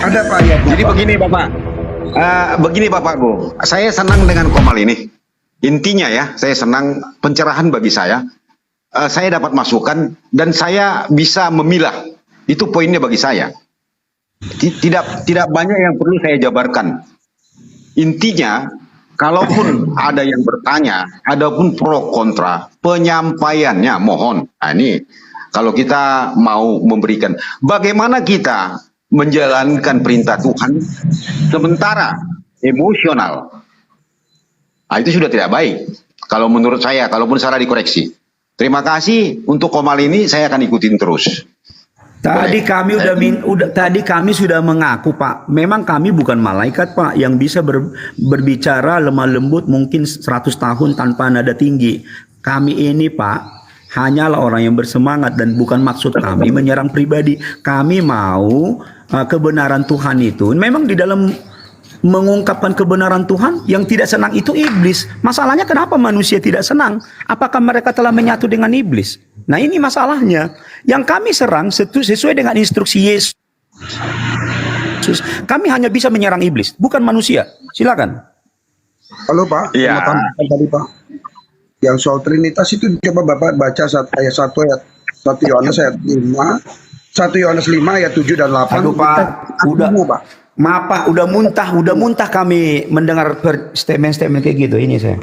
Ada Pak ayatnya Jadi Pak. begini Bapakku, saya senang dengan Komal ini. Intinya ya, saya senang pencerahan bagi saya. Saya dapat masukan dan saya bisa memilah. Itu poinnya bagi saya. Tidak banyak yang perlu saya jabarkan. Intinya, kalaupun ada yang bertanya, adapun pro kontra, penyampaiannya mohon. Nah, ini kalau kita mau memberikan, bagaimana kita menjalankan perintah Tuhan sementara emosional, nah, itu sudah tidak baik. Kalau menurut saya, kalaupun salah dikoreksi. Terima kasih untuk Komal ini, saya akan ikutin terus. Tadi tadi kami sudah mengaku Pak, memang kami bukan malaikat Pak yang bisa berbicara lemah lembut mungkin 100 tahun tanpa nada tinggi. Kami ini Pak hanyalah orang yang bersemangat dan bukan maksud kami menyerang pribadi. Kami mau kebenaran Tuhan itu memang di dalam mengungkapkan kebenaran Tuhan. Yang tidak senang itu iblis. Masalahnya kenapa manusia tidak senang? Apakah mereka telah menyatu dengan iblis? Nah ini masalahnya. Yang kami serang sesuai dengan instruksi Yesus. Kami hanya bisa menyerang iblis, bukan manusia. Silakan. Halo Pak, Iya. tadi Pak. Yang soal Trinitas itu coba Bapak baca ayat 1 Yohanes ayat 5, 1 Yohanes 5 ayat 7 dan 8. Aduh Pak, udah Pak. maaf Pak, udah muntah kami mendengar statement-statement kayak gitu. Ini saya.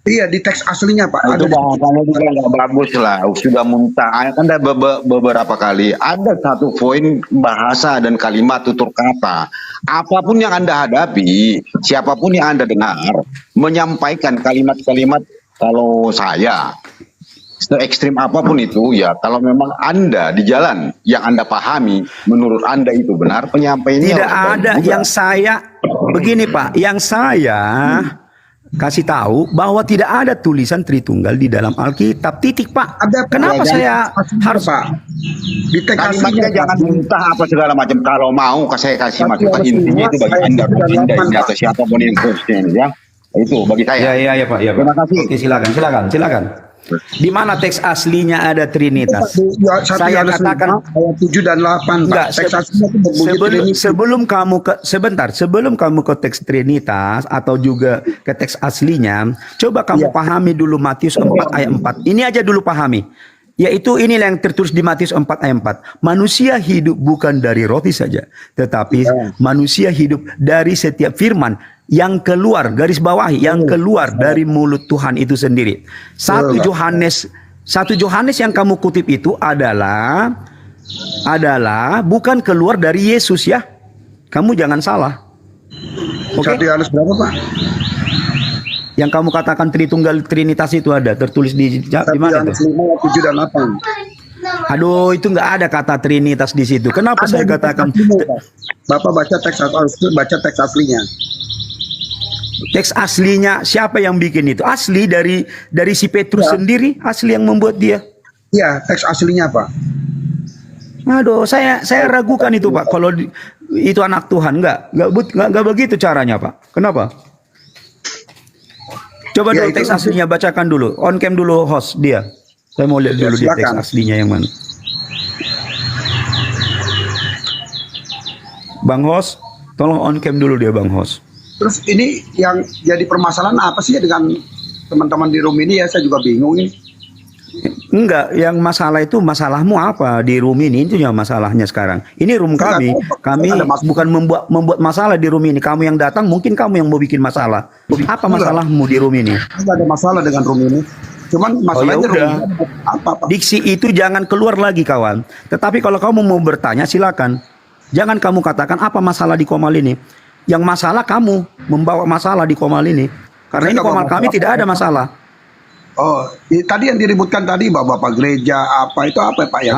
Iya, di teks aslinya Pak. Itu bahasanya juga nggak bagus lah, sudah muntah. Kan ada beberapa kali ada satu poin bahasa dan kalimat tutur kata. Apapun yang Anda hadapi, siapapun yang Anda dengar, menyampaikan kalimat-kalimat kalau saya se ekstrim apapun itu ya, kalau memang Anda di jalan yang Anda pahami, menurut Anda itu benar, penyampaiannya Tidak harus baik ada juga. yang saya begini Pak, yang saya kasih tahu bahwa tidak ada tulisan Tritunggal di dalam Alkitab. Titik Pak. Ada Pak. Kenapa Ya, saya harus Pak? Di teks Kalimatnya aslinya jangan muntah apa segala macam. Kalau mau saya kasih masukan, intinya itu bagi Anda, ini atau siapapun yang Kristen ya. Itu bagi saya. Ya Pak, ya Pak. Terima kasih. Oke, silakan. Di mana teks aslinya ada Trinitas? Saya katakan ayat 7 dan 8 Pak. enggak, Teks aslinya itu berbunyi Trinitas. sebelum kamu ke teks Trinitas atau juga ke teks aslinya, coba kamu pahami dulu Matius 4 ayat 4. Ini aja dulu pahami. Yaitu inilah yang tertulis di Matius 4 ayat 4. Manusia hidup bukan dari roti saja, tetapi manusia hidup dari setiap firman yang keluar, garis bawahi, yang keluar dari mulut Tuhan itu sendiri. 1 Yohanes yang kamu kutip itu adalah bukan keluar dari Yesus ya. Kamu jangan salah. Oke? 1 Yohanes berapa Pak? Yang kamu katakan Tritunggal Trinitas itu ada tertulis di 1 mana Yohanes itu? 5 ayat 7 dan 8. Aduh, itu nggak ada kata Trinitas di situ. Kenapa saya Ada di katakan teks aslinya, Pak. Bapak baca teks aslinya. teks aslinya? Siapa yang bikin itu? Asli dari si Petrus sendiri, asli yang membuat dia. Iya, teks aslinya Pak. Aduh, saya ragukan itu Pak. Kalau itu anak Tuhan, nggak begitu caranya Pak. Kenapa? Coba Ya, dulu itu teks aslinya bacakan dulu. On cam dulu host dia. Saya mau lihat Ya, dulu di teks silakan. aslinya yang mana. Bang host, tolong on cam dulu dia Bang host. Terus ini yang jadi permasalahan apa sih dengan teman-teman di room ini ya? Saya juga bingung ini. Enggak, yang masalah itu masalahmu apa di room ini? Itu yang masalahnya sekarang. Ini room kami. Kami bukan membuat masalah di room ini. Kamu yang datang mungkin kamu yang mau bikin masalah. Apa masalahmu di room ini? Tidak ada masalah dengan room ini. Cuman masalahnya room udah. ini apa Pak? Diksi itu jangan keluar lagi kawan. Tetapi kalau kamu mau bertanya silakan. Jangan kamu katakan apa masalah di Komal ini. Yang masalah kamu membawa masalah di Komal ini. Karena ini Komal kami tidak ada masalah. Oh, tadi yang diributkan tadi bapak-bapak gereja apa itu apa Pak ya?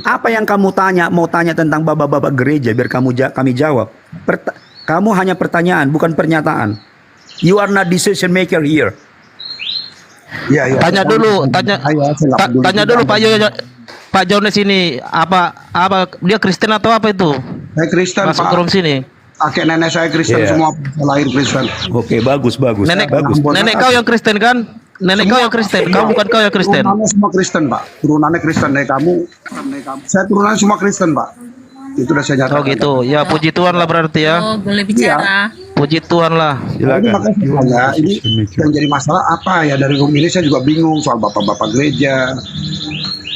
Apa yang kamu tanya? Mau tanya tentang bapak-bapak gereja biar kami jawab. Kamu hanya pertanyaan bukan pernyataan. You are not decision maker here. Ya, ya. Tanya dulu Pak Jones ini apa dia Kristen atau apa itu? Saya Kristen Masuk Pak. ke room sini. Kakek nenek saya Kristen semua lahir Kristen. Oke, bagus. Nenek Bagus. kau yang Kristen kan? Nenek kau yang Kristen, kau bukan kau yang Kristen. Turunannya semua Kristen Pak. Turunannya Kristen dari kamu. Saya turunannya semua Kristen Pak. Itu udah saya nyatakan. Oh gitu. Ya puji Tuhan lah berarti ya. Oh, boleh bicara. Puji Tuhan lah. Nah, ini makanya saya tanya, ini yang jadi masalah apa ya dari room ini, saya juga bingung soal bapak-bapak gereja,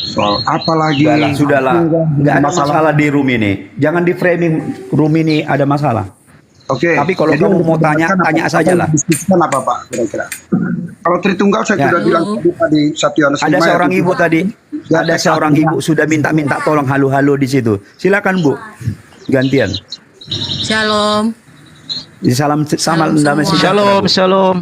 soal apa lagi. Sudahlah, nggak ada masalah di room ini. Jangan di framing room ini ada masalah. Oke. Tapi kalau Jadi kamu untuk mau tanya, menjelaskan tanya apa- saja apa lah. yang didiskusikan apa Pak kira-kira? Kalau Tritunggal saya Ya. sudah bilang tadi 1 Yohanes 5 Ada seorang ayat ibu 7. tadi, Ya, ada teks seorang artinya. ibu sudah minta tolong halo-halo di situ. Silakan Bu, gantian. Shalom. Salam Shalom damai semua. sejahtera, Shalom, Bu. shalom.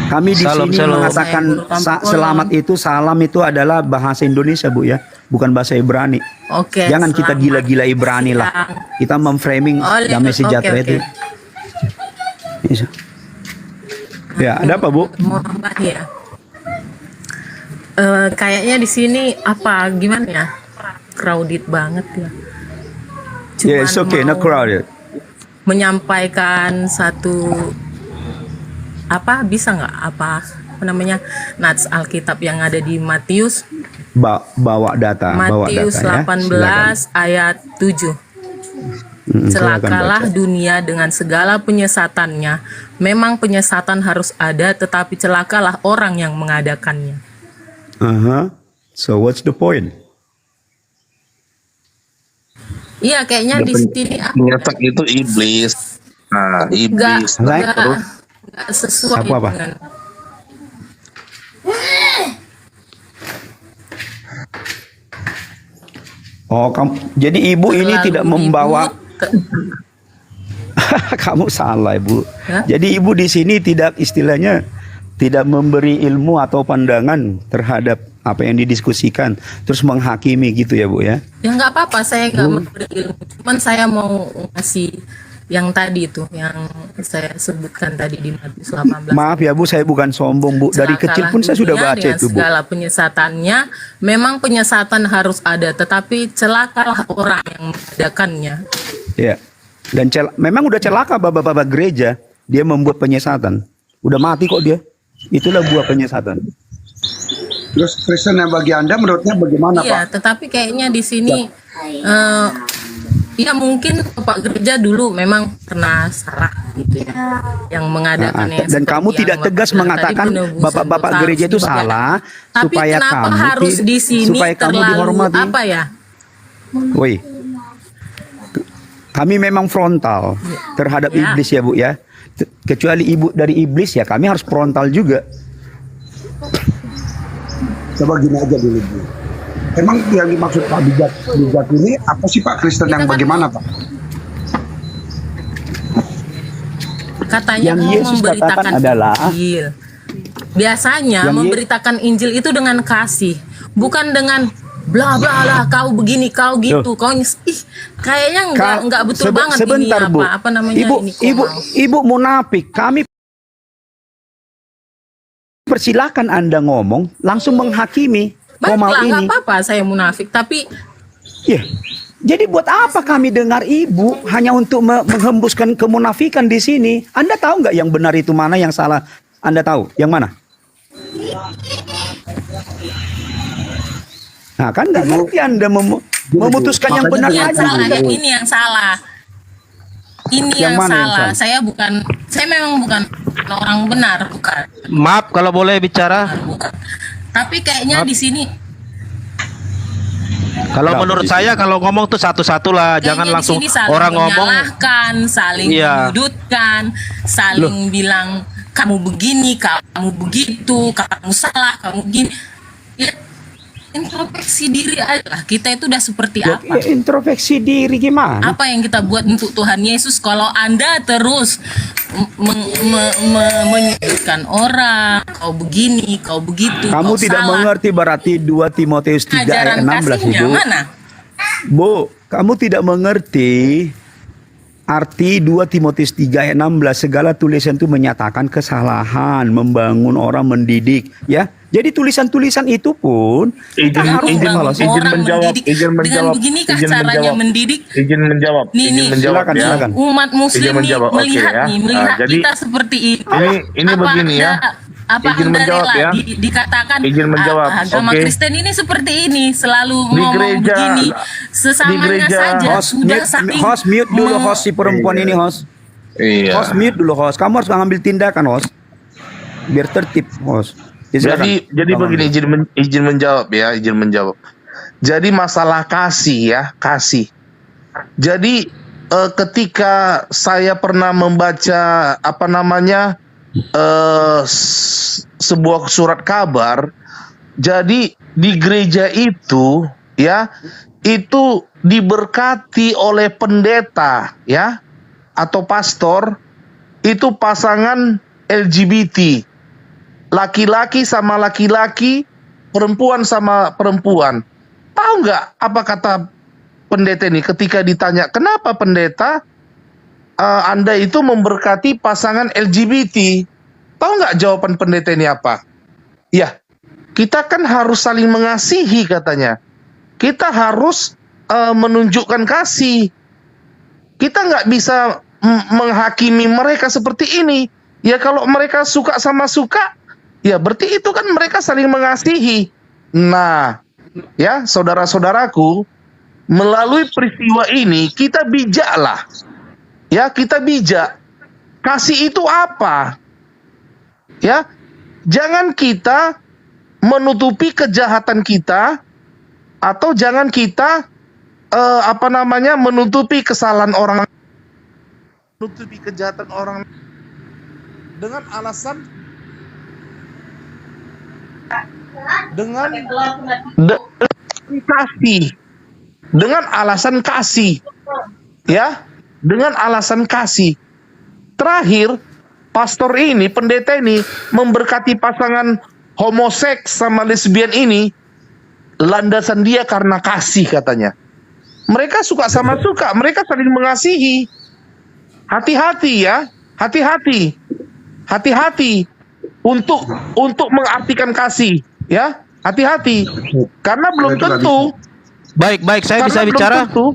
Kami di Shalom, sini shalom. mengatakan Saya guru selamat itu, salam itu adalah bahasa Indonesia Bu ya, bukan bahasa Ibrani. Oke. Jangan kita selamat gila-gila Ibrani lah. siang. Kita memframing Oh, damai sejahtera oke, itu. Bisa. Ya, ada apa Bu? Mau tambah ya. Kayaknya di sini apa gimana ya? Crowded banget ya. Yeah, it's okay, not mau crowded. menyampaikan satu apa bisa nggak apa namanya nats Alkitab yang ada di Matius Bawa data Matius ya. 18 ayat 7. Silakan Celakalah baca. dunia dengan segala penyesatannya. Memang penyesatan harus ada, tetapi celakalah orang yang mengadakannya. So what's the point? Iya, kayaknya di sini Penyesak itu iblis. Nah, iblis. Like nggak sesuai Apa? dengan Oh, jadi ibu ini terlalu tidak membawa ribut, kamu salah ibu. Hah? Jadi ibu di sini tidak istilahnya tidak memberi ilmu atau pandangan terhadap apa yang didiskusikan, terus menghakimi gitu ya bu ya. Ya nggak apa-apa, saya nggak memberi ilmu. Cuman saya mau ngasih yang tadi itu, yang saya sebutkan tadi di Matius 18. Maaf ya bu, saya bukan sombong bu. Dari kecil pun saya sudah Celakalah baca dunia itu bu. dengan segala penyesatannya. Memang penyesatan harus ada, tetapi celakalah orang yang mengadakannya. Ya. Dan memang udah celaka bapak-bapak gereja, dia membuat penyesatan. Udah mati kok dia. Itulah buah penyesatan. Terus Kristen yang bagi Anda menurutnya bagaimana Iya, Pak? tetapi kayaknya di sini ya mungkin Bapak gereja dulu memang pernah salah gitu ya, yang mengadakannya. Dan kamu tidak tegas mengatakan bapak-bapak gereja itu salah, tapi supaya kenapa kamu harus di sini supaya kamu terlalu dihormati. apa ya? Woi, kami memang frontal terhadap Ya. iblis ya bu ya. Kecuali ibu dari iblis ya, kami harus frontal juga. Coba gini aja dulu Bu. Emang yang dimaksud Pak bijak ini apa sih Pak? Kristen yang Kita kan- bagaimana Pak? Katanya Yang mau Yesus memberitakan katakan adalah Injil. Biasanya Yang memberitakan Injil itu dengan kasih, bukan dengan bla bla lah, kau begini, kau gitu, kau kayaknya nggak betul banget sebentar, ini Bu. apa namanya Ibu, ini ibu, Komal. ibu munafik. Kami persilakan Anda ngomong, langsung menghakimi Komal Baiklah, nggak ini. apa-apa saya munafik, tapi Ya. Jadi buat apa kami dengar ibu hanya untuk menghembuskan kemunafikan di sini? Anda tahu nggak yang benar itu mana, yang salah? Anda tahu yang mana? Nah kan nggak ngerti Anda memutuskan yang benar yang aja. salah, ini yang salah. Ini Yang yang, mana yang salah. salah? Saya memang bukan orang benar, bukan. Maaf kalau boleh bicara. Bukan. Tapi kayaknya di sini Kalau menurut saya kalau ngomong tuh satu-satu lah, jangan kayaknya di langsung sini saling orang ngomong. menyalahkan, saling Iya. menyudutkan, saling bilang kamu begini, kamu begitu, kamu salah, kamu gini. Ya, introspeksi diri aja lah. Kita itu udah seperti Ya, apa? introspeksi diri gimana? Apa yang kita buat untuk Tuhan Yesus? Kalau Anda terus menyudutkan orang, kau begini, kau begitu, Kamu kau tidak salah. mengerti berarti 2 Timotius 3 ayat Ajaran 16 kasihnya Ibu. mana? Bu, kamu tidak mengerti arti 2 Timotius 3 ayat 16. Segala tulisan itu menyatakan kesalahan, membangun orang, mendidik, ya. Jadi tulisan-tulisan itu pun kita Izin- harus izin- Membangun izin orang menjawab, mendidik. izin Dengan menjawab, beginikah izin caranya menjawab. mendidik? Izin menjawab, Nih, izin nih. menjawab Silakan, ya. silakan. Umat muslim Izin nih menjawab, oke melihat ya. nih, melihat Jadi, kita seperti ini. ini begini ya. apa izin Anda menjawab rela ya. dikatakan Izin menjawab, agama oke. Kristen ini seperti ini, selalu Di ngomong gereja- begini, di sesamanya gereja- saja Host sudah mute, saling host mute dulu host si perempuan ini host. Iya. Host mute dulu host. Kamu harus ngambil tindakan host. Biar tertib host. Ya, silakan. Jadi Tolong. begini, izin menjawab ya, izin menjawab. Jadi masalah kasih ya, kasih. Jadi ketika saya pernah membaca apa namanya sebuah surat kabar, jadi di gereja itu ya, itu diberkati oleh pendeta ya atau pastor, itu pasangan LGBT, laki-laki sama laki-laki, perempuan sama perempuan. Tahu nggak apa kata pendeta ini ketika ditanya, kenapa pendeta Anda itu memberkati pasangan LGBT? Tahu nggak jawaban pendeta ini apa? Ya, kita kan harus saling mengasihi katanya. Kita harus menunjukkan kasih. Kita nggak bisa menghakimi mereka seperti ini. Ya kalau mereka suka sama suka, ya berarti itu kan mereka saling mengasihi. Nah, ya saudara-saudaraku, melalui peristiwa ini kita bijaklah. Ya, kita bijak. Kasih itu apa? Ya, jangan kita menutupi kejahatan kita, atau jangan kita menutupi kesalahan orang, menutupi kejahatan orang dengan alasan kasih, dengan alasan kasih, ya, dengan alasan kasih. Terakhir, pastor ini, pendeta ini memberkati pasangan homoseks sama lesbian ini, landasan dia karena kasih katanya. Mereka suka sama suka, mereka saling mengasihi. Hati-hati ya, hati-hati, hati-hati untuk mengartikan kasih, ya, hati-hati, karena belum Itu nggak tentu. Baik, saya bisa Karena belum bicara. tentu.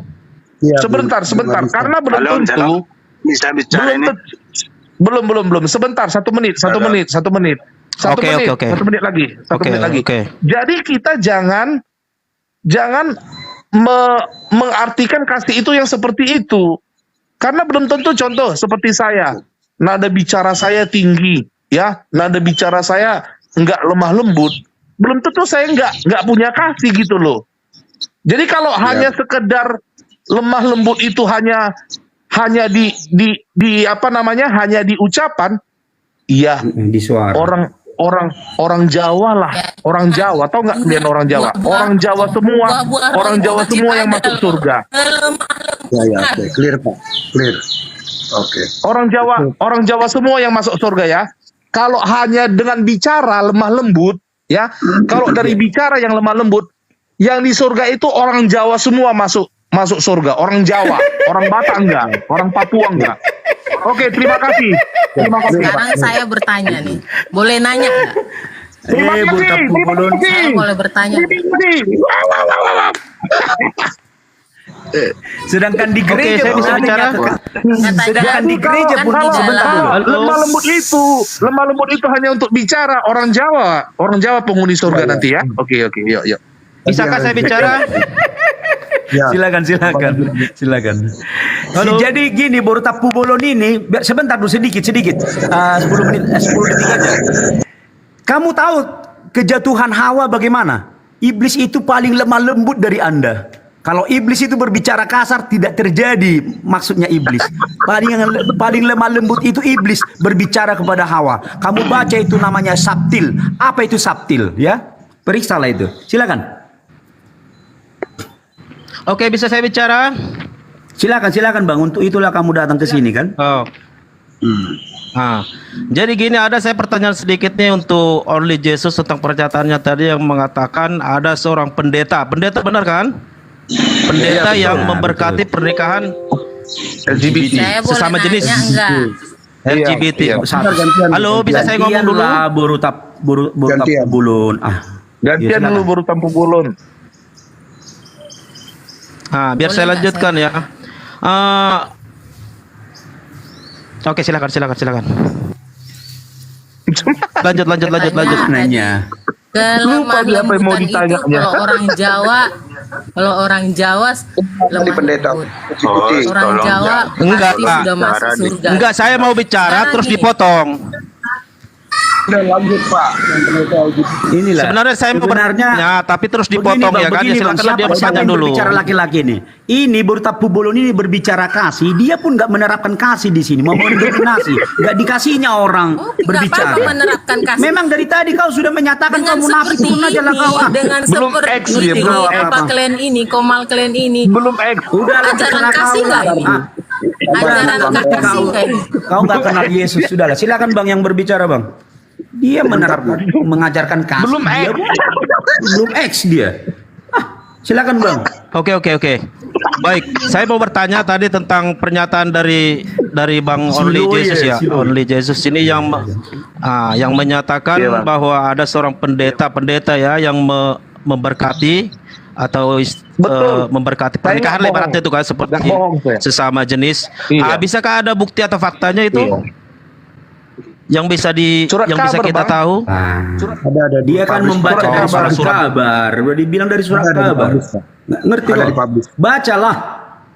Iya, Sebentar, belum bisa. karena belum Halo, tentu. halo. Bisa bicara ini? Belum. Sebentar, satu menit. Oke. Satu menit lagi. Oke, oke. Jadi kita jangan mengartikan kasih itu yang seperti itu. Karena belum tentu, contoh seperti saya, nada bicara saya tinggi, ya, nada bicara saya nggak lemah lembut. Belum tentu saya nggak punya kasih gitu loh. Jadi kalau hanya sekedar lemah lembut itu hanya hanya di ucapan, iya, Di suara. orang Jawa lah, orang Jawa, tahu nggak kalian orang Jawa? Orang Jawa semua yang masuk surga. Ya, oke. Clear, Pak. Clear. Oke. Orang Jawa semua yang masuk surga ya. Kalau hanya dengan bicara lemah lembut, ya, kalau dari bicara yang lemah lembut, yang di surga itu orang Jawa semua masuk surga. Orang Jawa, orang Batak enggak, orang Papua enggak. Oke, terima kasih. Sekarang saya bertanya nih, boleh nanya nggak? Terima kasih. Saya boleh bertanya nggak? Sedangkan di Oke, gereja saya bisa pun ada bicara. nyatakan. Katanya Sedangkan di gereja pun kalau- sebentar dulu. Halo. Lemah lembut itu hanya untuk bicara. Orang Jawa penghuni surga nanti ya. Oke, yuk. Bisakah saya bicara? Ya. Silakan. Jadi gini, baru tapu bolon ini, sebentar dulu sedikit. 10 detik aja. Kamu tahu kejatuhan Hawa bagaimana? Iblis itu paling lemah lembut dari Anda. Kalau iblis itu berbicara kasar tidak terjadi, maksudnya iblis. Paling lemah lembut itu iblis berbicara kepada Hawa. Kamu baca itu namanya sabtil. Apa itu sabtil? Ya, periksalah itu. Silakan. Oke, bisa saya bicara? Silakan Bang. Untuk itulah kamu datang ke sini kan? Oh. Nah, jadi gini, ada saya pertanyaan sedikit nih untuk Only Jesus tentang pernyataannya tadi yang mengatakan ada seorang pendeta. Pendeta benar kan? Pendeta yang memberkati pernikahan LGBT Saya boleh sesama nanya jenis enggak? LGBT. Iya. Halo, bisa saya ngomong dulu? Baru tapu Gantian. bulun. Gantian Ya, dulu silakan. baru tampu bulun. Nah, biar Boleh saya nggak lanjutkan ya. Oke, silakan. Lanjut. Nanya. Kelemah Lupa dia apa yang mau lembutan itu ditanya. kalau orang Jawa Tadi lemah pendeta lembut. Putih. Orang Jawa Enggak, pasti Pak. sudah masuk surga. Enggak, saya mau bicara Sekarang terus gini. dipotong. Udah lanjut Pak. Yang pendeta LGBT. Inilah. Sebenarnya saya mau bertanya, tapi terus dipotong ya kan? Ya silakan dia bertanya yang dulu. berbicara laki-laki ini. Ini Burtapu Bolon ini berbicara kasih, dia pun nggak menerapkan kasih di sini, mau mendominasi, nggak dikasihnya orang Oh, tidak berbicara. apa-apa menerapkan kasih. Memang dari tadi kau sudah menyatakan Dengan kamu nafsu, seperti turun aja lah ini, kau. dengan Belum seperti X dia, ini, belum apa kalian ini, Komal kalian ini, Belum X. Udah lah, ajaran terserah kasih kau nggak lah. ini? Ah, Ajaran kasih nggak ini? Kau nggak kenal Yesus, sudah lah. Silakan Bang yang berbicara Bang. Dia menerapkan, mengajarkan kasih. Belum dia, X. belum X dia. Silakan Bang. Oke. Baik, saya mau bertanya tadi tentang pernyataan dari Bang Only Siloe Jesus ya. Siloe. Only Jesus ini yang menyatakan Iya, Bang. bahwa ada seorang pendeta ya yang memberkati atau Betul. memberkati Saya pernikahan nggak ibaratnya bohong. itu kan seperti Nggak bohong, saya. sesama jenis. Iya. Bisakah ada bukti atau faktanya itu Iya. yang bisa Surat yang bisa kabar, kita Bang. tahu? Ada Dia kan membaca dari surat surat. kabar. Udah dibilang dari surat Ada di kabar. publish, Pak. Ngerti Ada kok? dipublish. Bacalah.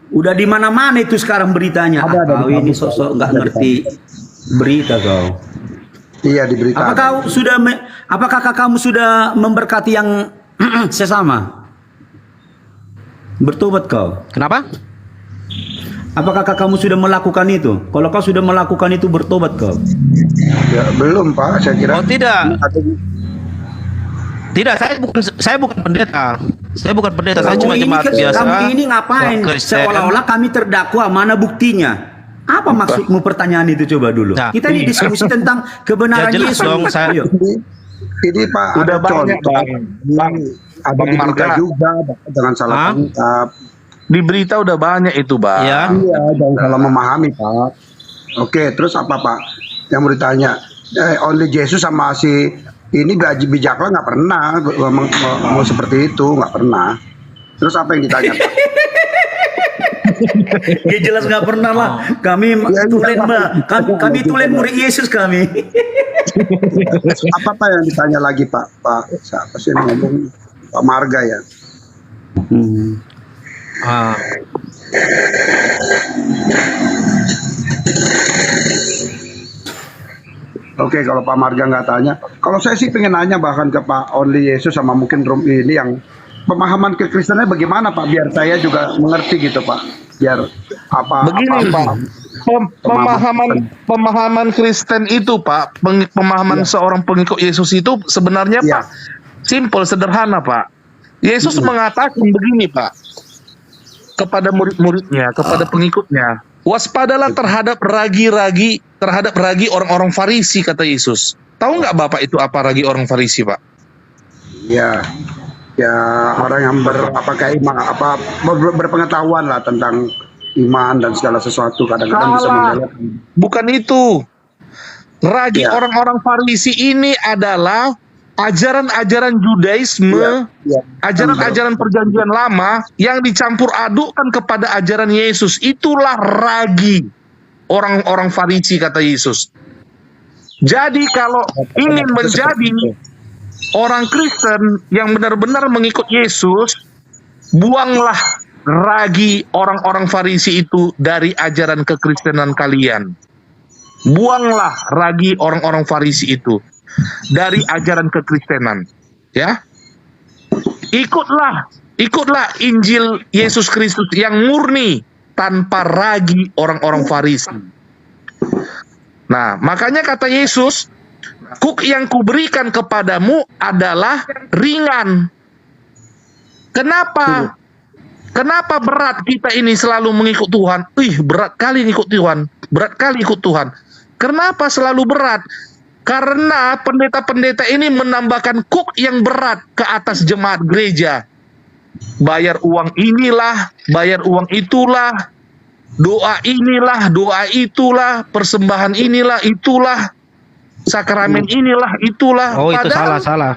Udah di mana-mana itu sekarang beritanya. Ada Kau di ini publish. sosok nggak Ada di ngerti berita kau. Iya diberitakan. Apakah kamu sudah memberkati yang sesama? Bertobat kau. Kenapa? Apakah kamu sudah melakukan itu? Kalau kau sudah melakukan itu, bertobat kau. Ya, belum Pak, saya kira. Oh tidak. Ada- Tidak, saya bukan pendeta. Saya bukan pendeta, saya cuma jemaat biasa. Kamu ini ngapain? Kristen. Seolah-olah kami terdakwa, mana buktinya? Apa maksudmu pertanyaan itu coba dulu? Nah, Kita ini ini. diskusi tentang kebenaran Ya, jelas Yesus. dong, saya- Ayo. Ini Pak Udah ada banyak, contoh. Bang. Ada Bang di berita Marga. juga dengan salah Hah? tangkap. Di berita udah banyak itu, Bang. Ya. Iya, jangan salah memahami Pak. Oke, terus apa Pak? Yang mau ditanya, Only Jesus sama si ini gaji bijaklah nggak pernah mau seperti itu, nggak pernah. Terus apa yang ditanya Pak? Ya jelas nggak pernah lah. Kami tulen kami tulen murid Yesus kami. Apa yang ditanya lagi Pak? Pak siapa sih yang ngomong? Pak Marga ya. Ah. Oke, kalau Pak Marga nggak tanya, kalau saya sih pengen nanya bahkan ke Pak Only Yesus sama mungkin Rum ini yang pemahaman kekristenannya bagaimana Pak, biar saya juga mengerti gitu Pak, biar Begini, Pak. Pemahaman Kristen itu, Pak, pemahaman seorang pengikut Yesus itu sebenarnya, Iya. Pak, simple, sederhana, Pak. Yesus mengatakan begini, Pak, kepada murid-muridnya, kepada pengikutnya, waspadalah terhadap ragi-ragi orang-orang Farisi, kata Yesus. Tahu nggak Bapak itu apa ragi orang Farisi, Pak? ya orang yang berpengetahuan lah tentang iman dan segala sesuatu, kadang-kadang bisa Salah. membelot. Bukan itu. Ragi Ya. orang-orang Farisi ini adalah ajaran-ajaran Judaisme, Ya. ajaran-ajaran perjanjian lama yang dicampur adukkan kepada ajaran Yesus. Itulah ragi orang-orang Farisi, kata Yesus. Jadi kalau ingin menjadi orang Kristen yang benar-benar mengikut Yesus, buanglah ragi orang-orang Farisi itu dari ajaran kekristenan kalian. Buanglah ragi orang-orang Farisi itu dari ajaran kekristenan, ya. Ikutlah Injil Yesus Kristus yang murni tanpa ragi orang-orang Farisi. Nah, makanya kata Yesus, kuk yang kuberikan kepadamu adalah ringan. Kenapa? Kenapa berat kita ini selalu mengikut Tuhan? Berat kali ikut Tuhan. Berat kali ikut Tuhan. Kenapa selalu berat? Karena pendeta-pendeta ini menambahkan kuk yang berat ke atas jemaat gereja. Bayar uang inilah, bayar uang itulah, doa inilah, doa itulah, persembahan inilah, itulah, sakramen inilah, itulah. Oh, itu Padahal- salah.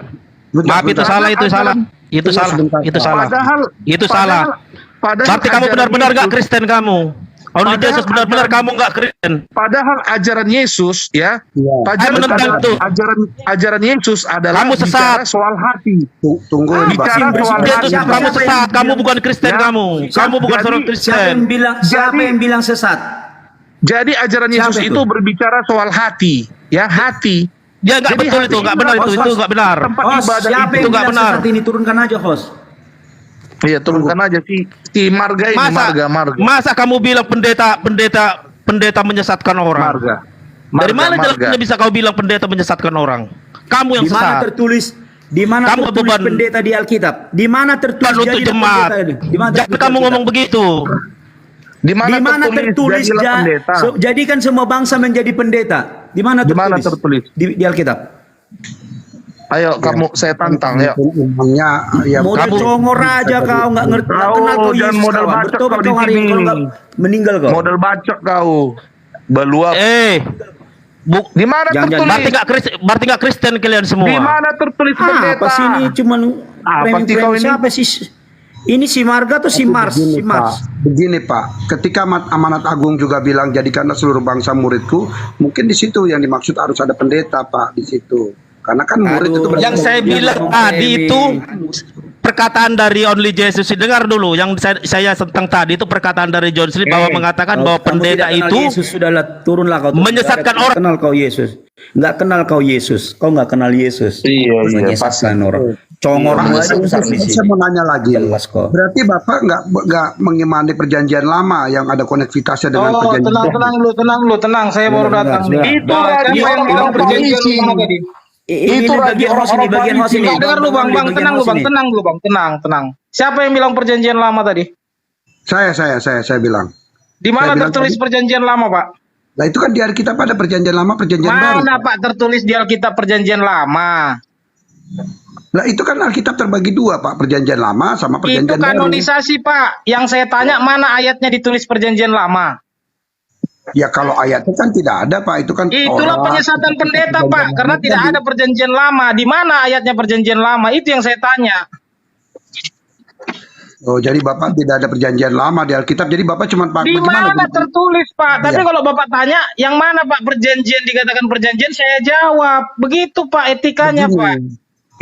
Bentar, Maaf, itu bentar. salah, itu salah. Itu Tunggu salah, sebentar, itu Pak. salah. Padahal Itu salah. padahal Berarti kamu ajaran benar-benar gak Yesus- Kristen kamu. Only Padahal Jesus benar-benar ajaran- kamu nggak Kristen. Padahal ajaran Yesus ya, Iya. ajaran, menentang itu. ajaran Yesus adalah Kamu sesat. bicara soal hati. Tunggu ini, Pak. Bicara soal Dia hati. itu kamu sesat, kamu bukan Kristen Ya. kamu. Kamu bukan Jadi, seorang Siapa Kristen. yang bilang sesat? Jadi ajaran Yesus Siapa itu itu? berbicara soal hati, ya hati. Ya nggak Jadi betul hati itu, nggak inilah benar itu nggak benar. tempat Host, ibadah siapa itu. yang nggak bilang benar. sesat ini? Turunkan aja, host. Iya, turunkan aja si Marga ini, Marga. Masa kamu bilang pendeta menyesatkan orang? Marga. Dari mana Marga. jelasnya bisa kau bilang pendeta menyesatkan orang? Kamu yang Di mana sesat. tertulis? Di mana Kamu tertulis beban- pendeta di Alkitab? Di mana tertulis Bukan untuk jadilah jemaat. pendeta ini? Di mana Jangan tertulis kamu Alkitab? ngomong begitu. Di mana tertulis jadilah pendeta? jadikan semua bangsa menjadi pendeta. Di mana Di mana tertulis? tertulis? Di Alkitab. Ayo kamu saya tantang ya. Imamnya ya Model kamu- congor aja kau, nggak ngerti, nggak Kau kenal kau jangan Yesus model kau. bacot Bertobat kau di kau hari ini sini. kalau nggak meninggal kau. Model bacot kau. Beluap. Di mana Jangan- tertulis? Berarti nggak Kristen kalian semua. Di mana tertulis pendeta? Apa sih ini cuman Apa sih kau ini? siapa sih? Ini si Marga atau si Mars? Si Mars. Begini Pak, ketika Amanat Agung juga bilang jadikanlah seluruh bangsa muridku, mungkin di situ yang dimaksud harus ada pendeta Pak di situ. Karena kan murid itu Yang saya bilang tadi itu perkataan dari Only Jesus. Dengar dulu yang saya tentang tadi itu perkataan dari John Smith bahwa mengatakan bahwa Kamu pendeta tidak kenal itu Yesus, sudahlah turunlah kau. menyesatkan orang. Kenal kau Yesus. Nggak kenal kau Yesus. Kau nggak kenal Yesus. Iya, Menyesatkan orang. Congormu aja besar di sini. Saya mau nanya lagi. Jelas kok. Berarti Bapak nggak mengimani perjanjian lama yang ada konektivitasnya dengan Oh, perjanjian tenang. Saya baru datang nih. Itu lagi Siapa yang bilang perjanjian lama tadi? Ini Itu lagi bagian host ini, bagian host ini. Dengar lu bang, tenang lu bang, tenang. Siapa yang bilang perjanjian lama tadi? Saya bilang. Di mana Saya bilang tertulis tadi- perjanjian lama pak? Nah itu kan di Alkitab ada perjanjian lama, perjanjian baru. Mana pak tertulis di Alkitab perjanjian lama? Nah itu kan Alkitab terbagi dua Pak, perjanjian lama sama Itu perjanjian baru. kanonisasi pak. Yang saya tanya mana ayatnya ditulis perjanjian lama? Ya kalau ayatnya kan tidak ada Pak, itu kan Itulah Taurat, penyesatan itu pendeta perjanjian pak, lama karena tadi. tidak ada perjanjian lama. Di mana ayatnya perjanjian lama? Itu yang saya tanya. Oh jadi Bapak tidak ada perjanjian lama di Alkitab, jadi Bapak cuma Pak Di bagaimana? mana tertulis Pak? Tapi Iya. kalau Bapak tanya, yang mana Pak perjanjian dikatakan perjanjian, saya jawab. Begitu Pak etikanya Begini, Pak.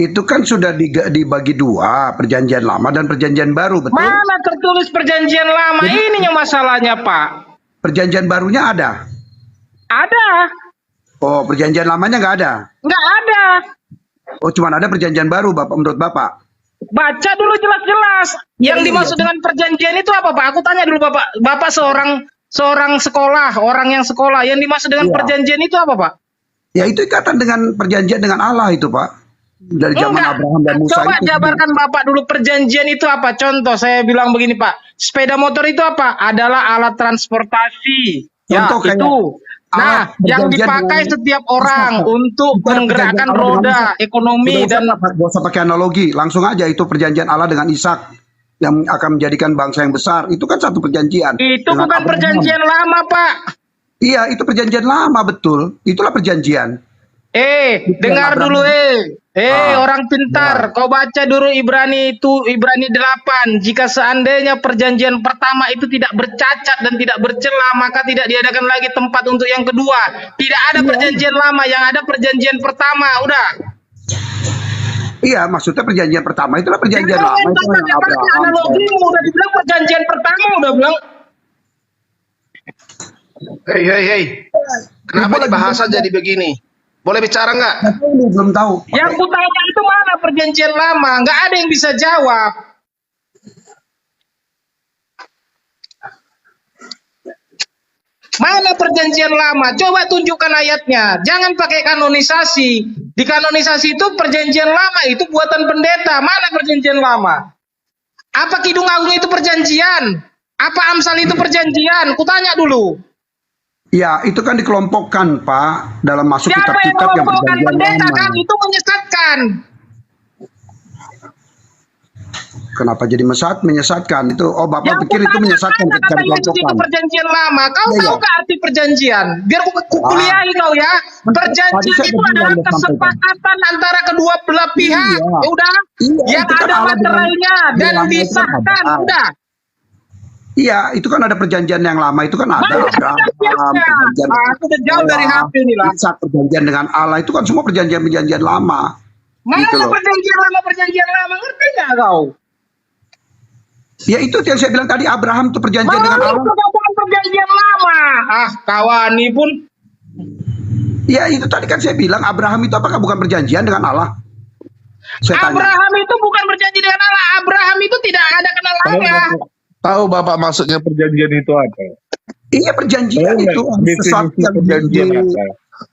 Itu kan sudah dibagi dua, perjanjian lama dan perjanjian baru, betul? Mana tertulis perjanjian lama? Ininya masalahnya Pak. Perjanjian barunya ada. Ada? Oh perjanjian lamanya nggak ada. Nggak ada. Oh cuma ada perjanjian baru Bapak menurut Bapak. Baca dulu jelas-jelas. Yang dimaksud dengan perjanjian itu apa Pak? Aku tanya dulu Bapak. Bapak seorang sekolah, orang yang sekolah. Yang dimaksud dengan Iya. perjanjian itu apa Pak? Ya itu ikatan dengan perjanjian dengan Allah itu Pak. Dari zaman Enggak. Abraham dan Musa Coba itu. jabarkan Bapak dulu perjanjian itu apa? Contoh saya bilang begini Pak. Sepeda motor itu apa? Adalah alat transportasi. Contoh kayak itu. Nah, alat yang perjanjian dipakai dengan setiap orang Ishak. untuk Itu ada menggerakkan perjanjian Allah dengan roda Ishak. ekonomi dan Gak usah pakai analogi, langsung aja itu perjanjian Allah dengan Ishak yang akan menjadikan bangsa yang besar. Itu kan satu perjanjian. itu Dengan bukan Abraham. perjanjian lama Pak. Iya, itu perjanjian lama betul. Itulah perjanjian. Dengar Abraham. dulu orang pintar, kau baca dulu Ibrani 8. Jika seandainya perjanjian pertama itu tidak bercacat dan tidak bercela, maka tidak diadakan lagi tempat untuk yang kedua. Tidak ada perjanjian lama, yang ada perjanjian pertama, udah. Iya, maksudnya perjanjian pertama itulah perjanjian Jadi lama kalau itu yang Abraham. analogimu udah dibilang perjanjian pertama, udah bilang. Hei. Kenapa nih bahasa jadi begini? Boleh bicara nggak? Belum tahu. Yang ku tanya itu mana perjanjian lama? Nggak ada yang bisa jawab. Mana perjanjian lama? Coba tunjukkan ayatnya. Jangan pakai kanonisasi. Di kanonisasi itu perjanjian lama itu buatan pendeta. Mana perjanjian lama? Apa Kidung Agung itu perjanjian? Apa Amsal itu perjanjian? Kutanya dulu. Ya, itu kan dikelompokkan, Pak, dalam masuk Siapa yang kitab-kitab yang mengelompokkan perjanjian pendeta lama. kan? Itu menyesatkan. Kenapa jadi menyesatkan? Itu Bapak Yang pikir itu kutanya menyesatkan mana ketika kata Yesus itu dikelompokkan. perjanjian lama. Kau Iya, tahu iya. gak arti perjanjian? Biar ku kuliahi kau ya. Tadi Perjanjian saya itu bilang, adalah udah sampaikan. kesepakatan antara kedua belah pihak. Iya. Ya udah. Iya, Yang itu kan ada Allah dengan- materainya dan dengan disahkan. Allah. Udah. Iya, itu kan ada perjanjian yang lama, itu kan ada Mana Abraham, perjanjiannya? perjanjian Ah, aku udah jauh dari Allah, HP nih lah. Ishak, perjanjian dengan Allah, itu kan semua perjanjian-perjanjian lama. Mana Gitu loh. perjanjian lama, ngerti nggak kau? Ya itu yang saya bilang tadi, Abraham itu perjanjian dengan Mana itu Allah. bukan perjanjian lama? Ah, kawan ini pun Ya itu tadi kan saya bilang, Abraham itu apakah bukan perjanjian dengan Allah? Saya tanya. Abraham itu bukan berjanji dengan Allah. Abraham itu tidak ada kenalannya. Tahu Bapak maksudnya perjanjian itu apa? Iya perjanjian Tahu nggak itu sesuatu definisi yang perjanjian apa?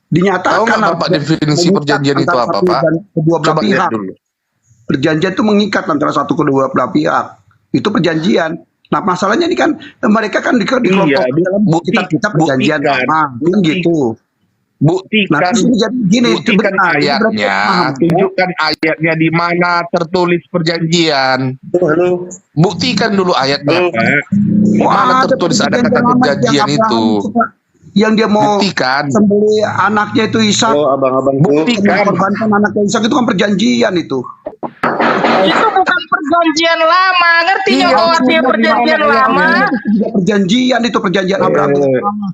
dinyatakan. Tahu nggak Bapak definisi perjanjian itu apa, Pak? Kedua belah Coba lihat pihak. dulu. Perjanjian itu mengikat antara satu kedua belah pihak. Itu perjanjian. Nah masalahnya ini kan mereka kan dikelompokkan Iya, dalam kitab perjanjian buktikan. lama, kan gitu. Nah Buktikan, terus ini jadi gini, itu buktikan benar. Ini berarti ayatnya, paham. tunjukkan ayatnya di mana tertulis perjanjian. Buktikan dulu ayatnya, Pak. Di mana Ada tertulis ada perjanjian kata lama perjanjian yang Abraham itu? Pak, yang dia mau Buktikan. sembelih anaknya itu Ishak, Buktikan. mengorbankan anaknya Ishak, itu kan perjanjian itu. Itu bukan perjanjian lama. Ngerti nggak kau arti perjanjian lama? Itu juga perjanjian, itu perjanjian Abraham.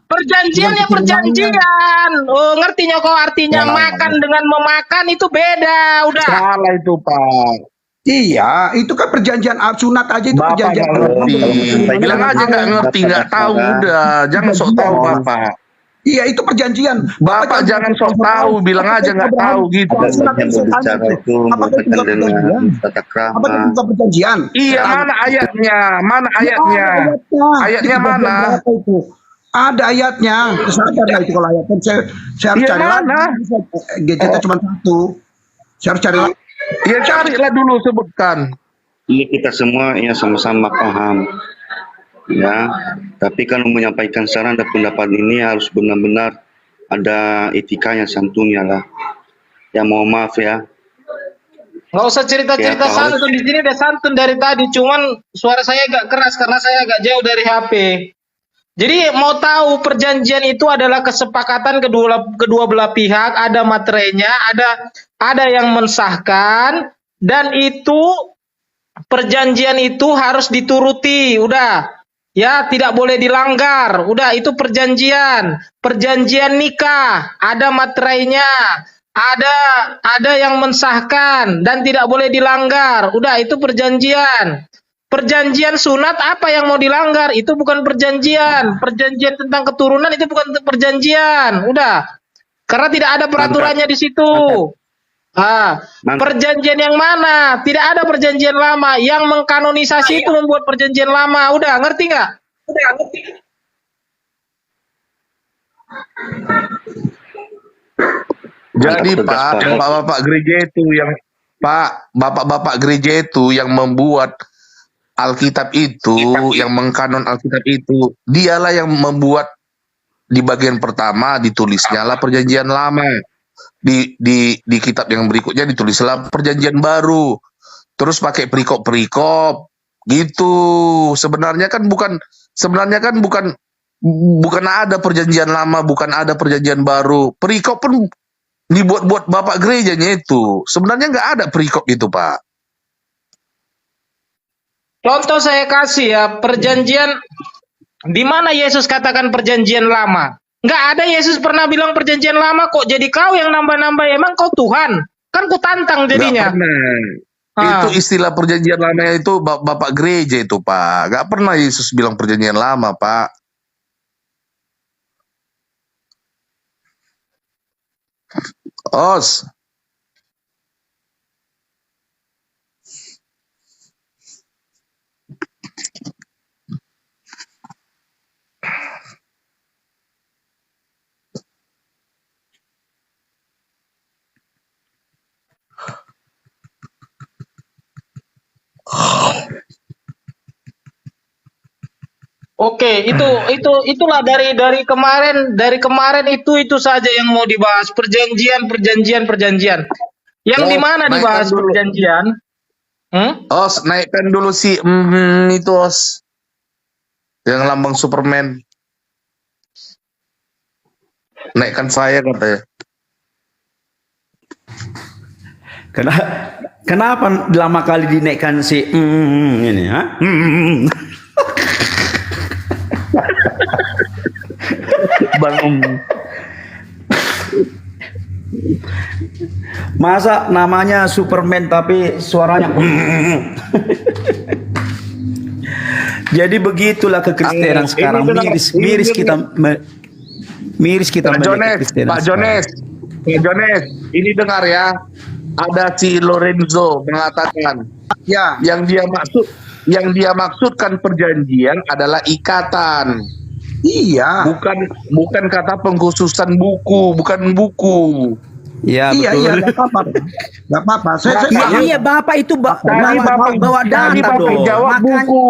Perjanjian ya perjanjian. Oh, ngerti nggak kau artinya makan dengan memakan itu beda. Udah. Salah itu, Pak. Iya, itu kan perjanjian sunat aja itu Bapak perjanjian. nggak ngerti. Bilang aja nggak ngerti, nggak tahu udah. Jangan sok tahu, Bapak. Iya, itu perjanjian. Bapak jangan sok tahu, bilang aja nggak tahu gitu. Sunat yang saya tanya itu, apakah itu juga perjanjian? Apakah itu juga perjanjian? Iya, mana ayatnya? Mana ayatnya? Ayatnya Itu bagian mana? berapa itu? Ada ayatnya. Sadar lah itu kalau ayatnya. Saya harus Iya, cari lagi. mana? Gadgetnya cuma satu. Saya harus cari lagi. Ya carilah dulu, sebutkan. Ini kita semua ya sama-sama paham, ya. Tapi kalau menyampaikan saran dan pendapat ini harus benar-benar ada etikanya, santunnya lah. Ya mohon maaf ya. Nggak usah cerita-cerita Ya, santun, di sini udah santun dari tadi. Cuman suara saya agak keras karena saya agak jauh dari HP. Jadi mau tahu perjanjian itu adalah kesepakatan kedua belah pihak, ada materainya, ada yang mensahkan, dan itu perjanjian itu harus dituruti. Udah. Ya, tidak boleh dilanggar. Udah, itu perjanjian. Perjanjian nikah, ada materainya. Ada yang mensahkan dan tidak boleh dilanggar. Udah, itu perjanjian. Perjanjian sunat apa yang mau dilanggar? Itu bukan perjanjian. Perjanjian tentang keturunan itu bukan perjanjian. Udah. Karena tidak ada peraturannya di situ. Perjanjian yang mana? Tidak ada perjanjian lama. Yang mengkanonisasi itu membuat perjanjian lama. Udah, ngerti nggak? Udah, ngerti. Jadi Mantap, Pak, tegas, Pak. bapak-bapak gereja itu yang bapak-bapak gereja itu yang membuat Alkitab itu, yang mengkanon Alkitab itu, dialah yang membuat di bagian pertama ditulisnya lah perjanjian lama. Di kitab yang berikutnya ditulislah perjanjian baru. Terus pakai perikop-perikop gitu. Sebenarnya kan bukan ada perjanjian lama, bukan ada perjanjian baru. Perikop pun dibuat-buat bapak gerejanya itu. Sebenarnya nggak ada perikop itu, Pak. Contoh saya kasih ya, perjanjian di mana Yesus katakan perjanjian lama. Nggak ada Yesus pernah bilang perjanjian lama kok. Jadi kau yang nambah-nambah, emang kau Tuhan? Kan ku tantang jadinya. Nggak pernah. Itu istilah perjanjian lama itu bapak gereja itu, Pak. Nggak pernah Yesus bilang perjanjian lama, Pak. Os. Oke, itulah dari kemarin itu saja yang mau dibahas, perjanjian. Yang di mana dibahas Naikkan dulu. perjanjian? Os, naikkan dulu si itu, Os. Yang lambang Superman. Naikkan saya katanya. Kenapa lama kali dinaikkan si ini? Ha? Bang. Masa namanya Superman tapi suaranya Jadi begitulah kekristenan sekarang. Miris kita Pak melihat Jones, kekristenan Pak sekarang. Jones, ini dengar ya. Ada si Lorenzo mengatakan Ya, yang dia maksudkan perjanjian adalah ikatan, iya. bukan kata pengkhususan buku, bukan buku. Ya Iya, betul. nggak apa-apa. Nggak apa-apa. Saya Iya, paham. iya, Bapak itu Tadi bawa Tadi data Bapak dong. jawab Makanya- buku.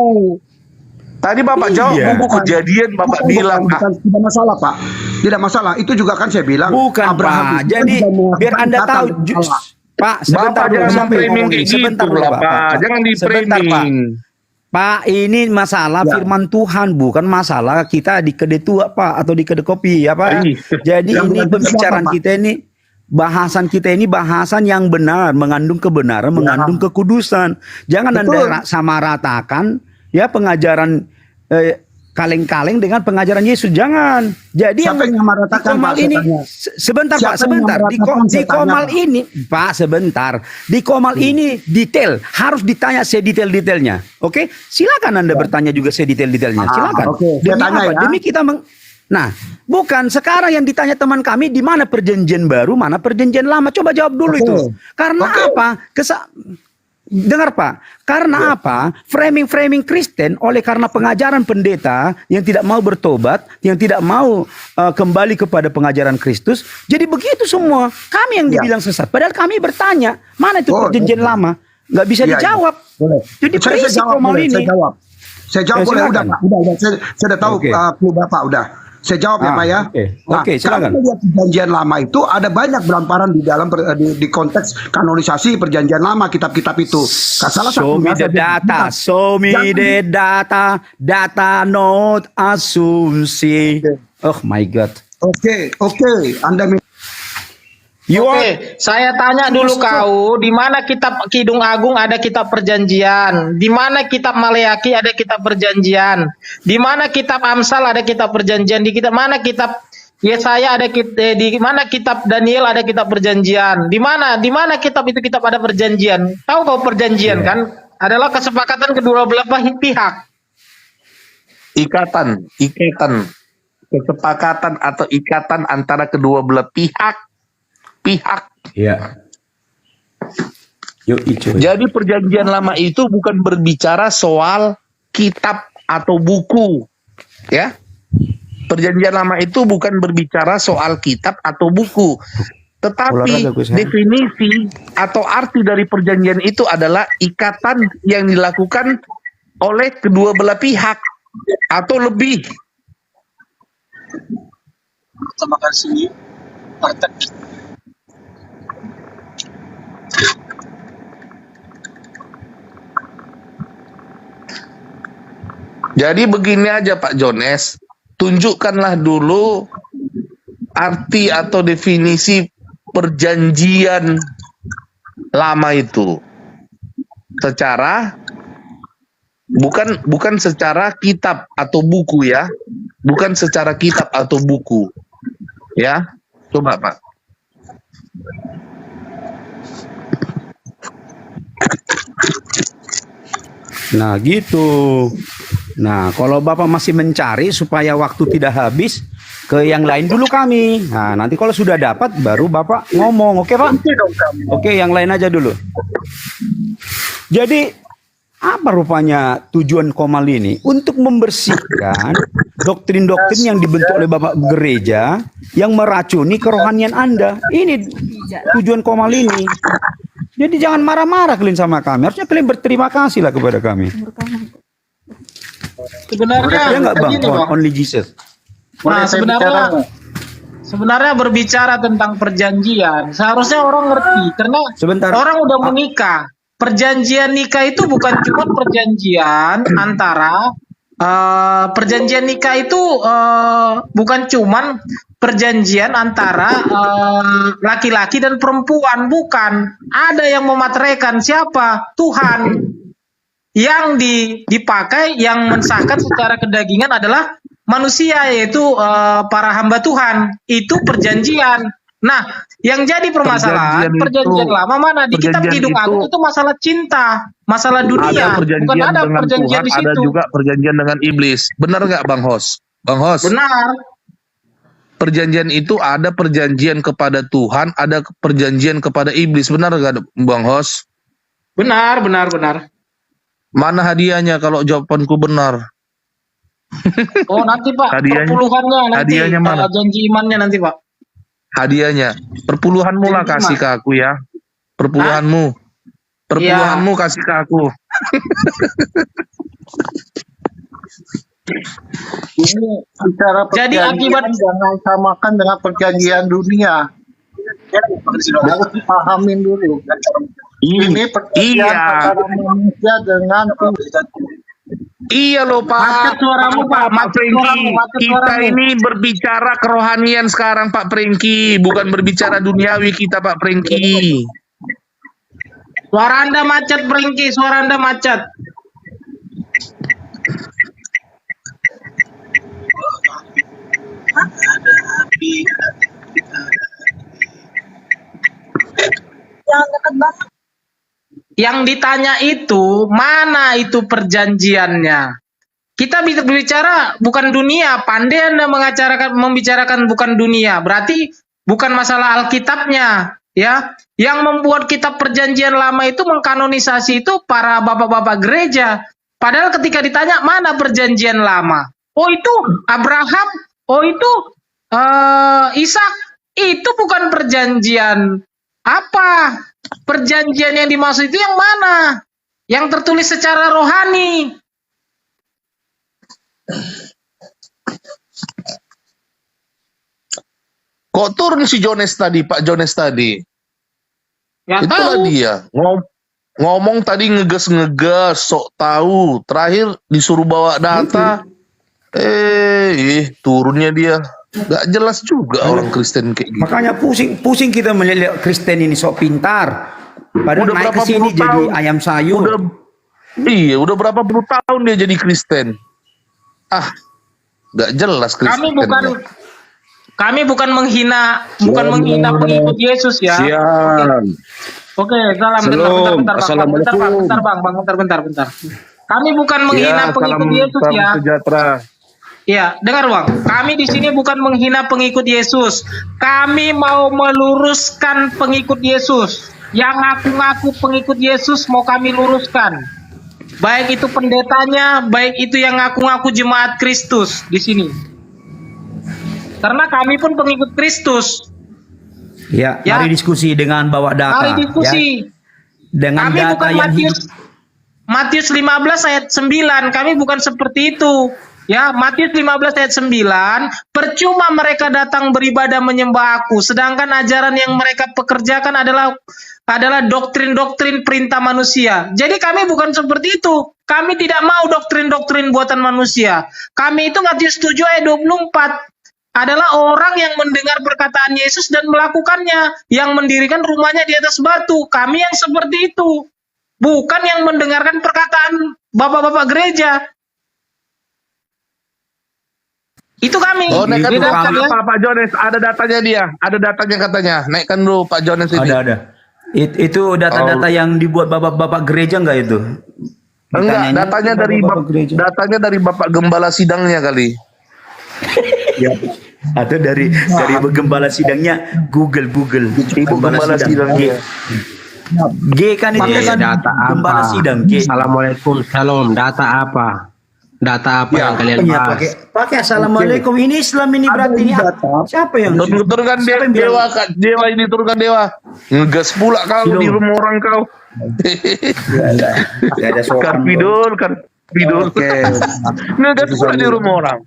Tadi Bapak jawab Iya. buku kejadian, Bapak Bukan, bilang tidak masalah, Pak. Tidak masalah. Itu juga kan saya bilang. Bukan, Abraham Pak. itu Jadi kan sudah biar Anda mengatakan tahu, Allah. Pak, sebentar Bapak dulu. jangan Siapa yang framing ngomong kayak ini? Sebentar gitu dulu, lah, Pak. Pak. Jangan di Sebentar, Pak. framing. Pak, ini masalah Ya. firman Tuhan, bukan masalah kita di kedai tua, Pak, atau di kedai kopi, ya, Pak. Iya. Jadi Yang ini bukan pembicaraan apa, Pak. kita ini, bahasan kita ini bahasan yang benar, mengandung kebenaran, mengandung kekudusan. Jangan Betul. Anda sama ratakan ya pengajaran kaleng-kaleng dengan pengajaran Yesus, jangan. Jadi Siapa yang meratakan, di Komal Pak, saya ini tanya? sebentar, Siapa Pak, yang sebentar. meratakan, Di saya tanya, Komal Pak? ini, Pak, sebentar. Di Komal ini detail, harus ditanya sedetail-detailnya. Oke? Silakan Anda bertanya juga sedetail-detailnya. Silakan. oke. Saya tanya ya. Demi kita Nah, bukan sekarang yang ditanya teman kami di mana perjanjian baru, mana perjanjian lama. Coba jawab dulu Oke. itu. Karena apa? Dengar, Pak. Karena apa? Framing Kristen oleh karena pengajaran pendeta yang tidak mau bertobat, yang tidak mau kembali kepada pengajaran Kristus. Jadi begitu semua. Kami yang dibilang sesat. Padahal kami bertanya, mana itu Oh, perjanjian lama? Nggak bisa Iya, iya. dijawab. Boleh. Jadi Saya berisik jawab, Komal boleh. ini. Saya jawab boleh. silakan. Udah, Pak. Udah. Saya udah tahu Oke. clue Bapak udah. Saya jawab ya, Pak ya. Oke, silakan. Kalau lihat perjanjian lama itu ada banyak belamparan di dalam di konteks kanonisasi perjanjian lama kitab-kitab itu. Salah Show me the data, show me the data not asumsi. Oh my God. Oke. Anda You are Oke, saya tanya dulu kau, di mana kitab Kidung Agung ada kitab perjanjian? Di mana kitab Maleaki ada kitab perjanjian? Di mana kitab Amsal ada kitab perjanjian? Di kitab mana kitab Yesaya ada di mana kitab Daniel ada kitab perjanjian? Di mana kitab itu kitab ada perjanjian? Tahu kau perjanjian kan? Adalah kesepakatan kedua belah pihak. Ikatan, kesepakatan atau ikatan antara kedua belah pihak. ya. Yuk, Ico. Jadi perjanjian lama itu bukan berbicara soal kitab atau buku, ya. Perjanjian lama itu bukan berbicara soal kitab atau buku, tetapi Olahraga gue sekarang. definisi atau arti dari perjanjian itu adalah ikatan yang dilakukan oleh kedua belah pihak atau lebih. Terima kasih. Jadi begini aja Pak Jones, tunjukkanlah dulu arti atau definisi perjanjian lama itu secara bukan secara kitab atau buku ya, bukan secara kitab atau buku ya. Coba Pak. Nah gitu. Nah kalau Bapak masih mencari supaya waktu tidak habis, ke yang lain dulu kami. Nah nanti kalau sudah dapat baru Bapak ngomong. Oke Pak? Oke, yang lain aja dulu. Jadi apa rupanya tujuan Komal ini? Untuk membersihkan doktrin-doktrin yang dibentuk oleh Bapak gereja yang meracuni kerohanian Anda. Ini tujuan Komal ini. Jadi jangan marah-marah kalian sama kami. Harusnya kalian berterima kasih lah kepada kami. Sebenarnya Ya nggak Bang? begini, Bang. Only Jesus. Nah, sebenarnya berbicara tentang perjanjian, seharusnya orang ngerti karena Sebentar. orang udah menikah. Perjanjian nikah itu bukan cuma perjanjian antara perjanjian nikah itu bukan cuman perjanjian antara laki-laki dan perempuan, bukan. Ada yang memateraikan siapa? Tuhan. Yang dipakai, yang mensahkan secara kedagingan adalah manusia, yaitu para hamba Tuhan. Itu perjanjian. Nah, yang jadi permasalahan perjanjian lama mana di kitab perjanjian Kidung Agung itu masalah cinta, masalah dunia, ada perjanjian bukan ada dengan perjanjian Tuhan, di ada situ. juga perjanjian dengan iblis. Benar nggak, Bang Hos? Bang Hos, Benar. perjanjian itu ada perjanjian kepada Tuhan, ada perjanjian kepada iblis. Benar nggak, Bang Hos? Benar, benar, benar. Mana hadiahnya kalau jawabanku benar? Oh, nanti Pak, Hadiahnya- perpuluhannya nanti, hadiahnya mana? janji imannya nanti Pak. Hadiahnya perpuluhanmu lah kasih ke aku ya. Perpuluhanmu. Perpuluhanmu kasih ke aku. Ini bicara Jadi perjanjian akibat- jangan samakan dengan perjanjian dunia. Harus dipahamin dulu. Ini perjanjian Iya. antara manusia dengan Tuhan. Iya loh Pak. Macet suaramu, Pak. Macet Prengki. suaramu, macet Kita suaramu. ini berbicara kerohanian sekarang Pak Prengki, bukan berbicara duniawi kita Pak Prengki. Suara Anda macet, Prengki, suara Anda macet. Yang ditanya itu, mana itu perjanjiannya? Kita berbicara bukan dunia, pandai Anda membicarakan bukan dunia. Berarti bukan masalah Alkitabnya, ya. Yang membuat kitab perjanjian lama itu mengkanonisasi itu para bapak-bapak gereja. Padahal ketika ditanya mana perjanjian lama? Oh itu Abraham, oh itu Ishak. Itu bukan perjanjian apa? Perjanjian yang dimaksud itu yang mana? Yang tertulis secara rohani. Kok turun si Jones tadi, Pak Jones tadi? Nggak Itulah tahu. dia. Ngomong tadi ngegas, sok tahu. Terakhir disuruh bawa data. Turunnya dia. Gak jelas juga orang Kristen kayak gitu. Makanya pusing kita melihat Kristen ini sok pintar. Padahal Udah naik berapa ke sini puluh jadi tahun? ayam sayur. Udah berapa puluh tahun dia jadi Kristen. Gak jelas Kristen. Kami bukan menghina pengikut Yesus ya. Siap. Oke, salam bentar, bentar. Kami bukan menghina pengikut Yesus ya. Sejahtera. Ya, dengar Bang. Kami di sini bukan menghina pengikut Yesus. Kami mau meluruskan pengikut Yesus. Yang ngaku-ngaku pengikut Yesus mau kami luruskan. Baik itu pendetanya, baik itu yang ngaku-ngaku jemaat Kristus di sini. Karena kami pun pengikut Kristus. Ya, Ya. mari diskusi dengan bawa data. Mari diskusi. Ya. Dengan Kami data bukan yang Matius 15 ayat 9. Kami bukan seperti itu. Ya, Matius 15 ayat 9, percuma mereka datang beribadah menyembah aku, sedangkan ajaran yang mereka pekerjakan adalah doktrin-doktrin perintah manusia. Jadi kami bukan seperti itu. Kami tidak mau doktrin-doktrin buatan manusia. Kami itu Matius 7 ayat 24 adalah orang yang mendengar perkataan Yesus dan melakukannya, yang mendirikan rumahnya di atas batu. Kami yang seperti itu. Bukan yang mendengarkan perkataan bapak-bapak gereja. Itu kami. Oh, naikkan dulu Bedakan ya. Pak Jones, ada datanya dia, ada datanya katanya. Naikkan dulu Pak Jones ini. ada. Itu data-data yang dibuat bapak-bapak gereja enggak itu? Enggak, datanya dari bapak gereja. datanya dari Bapak Gembala sidangnya kali. Atau dari gembala sidangnya Google. Ibu Gembala sidangnya. G kan itu Pakai kan data gembala apa? sidang G. Assalamualaikum, shalom. Data apa? Data apa yang kalian Iya, bahas? pakai assalamualaikum. Ini Islam ini berarti ini siapa yang Turunkan siapa yang dewa, bilang? dewa ini turunkan dewa. Ngegas pula kau di rumah orang kau. Nggak ada sopan. Karpidol. Oke. Ngegas pula di rumah orang.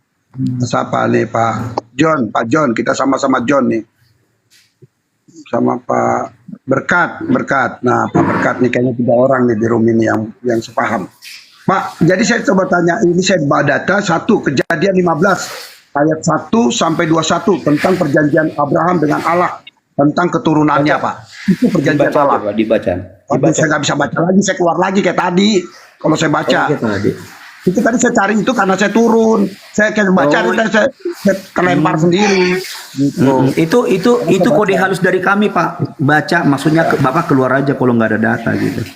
Siapa nih Pak John, kita sama-sama John nih. Sama Pak Berkat. Nah, Pak Berkat nih kayaknya 3 orang nih di room ini yang sepaham. Pak, jadi saya coba tanya, ini saya bawa data 1 Kejadian 15 ayat 1 sampai 21 tentang perjanjian Abraham dengan Allah, tentang keturunannya, Pak. Itu perjanjian Allah. Dibaca. Saya nggak bisa baca lagi, saya keluar lagi kayak tadi. Kalau saya baca. Itu tadi saya cari itu karena saya turun. Saya kayak baca dan saya terlempar sendiri. Gitu. Itu kode halus dari kami, Pak. Baca, maksudnya Bapak keluar aja kalau nggak ada data gitu.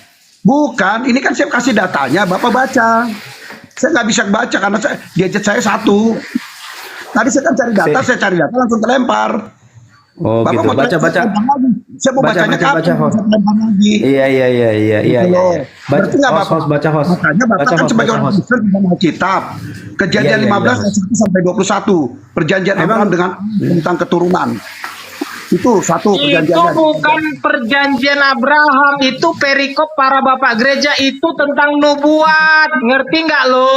Bukan, ini kan saya kasih datanya, Bapak baca. Saya nggak bisa baca karena gadget saya satu. Tadi saya kan cari data langsung terlempar. Oh Bapak gitu. mau Baca. Saya mau bacanya kapan? host. Saya terlempar lagi. Iya. Berarti nggak Bapak? Baca host. Makanya Bapak Baca kan host, sebagai baca orang host. Kristen di dalam Alkitab. Kejadian Iya, 15 iya, ayat 1 sampai 21. Perjanjian Abraham dengan tentang keturunan. Itu satu Itu perjanjiannya. bukan perjanjian Abraham, itu perikop para bapak gereja itu tentang nubuat. Ngerti nggak lo?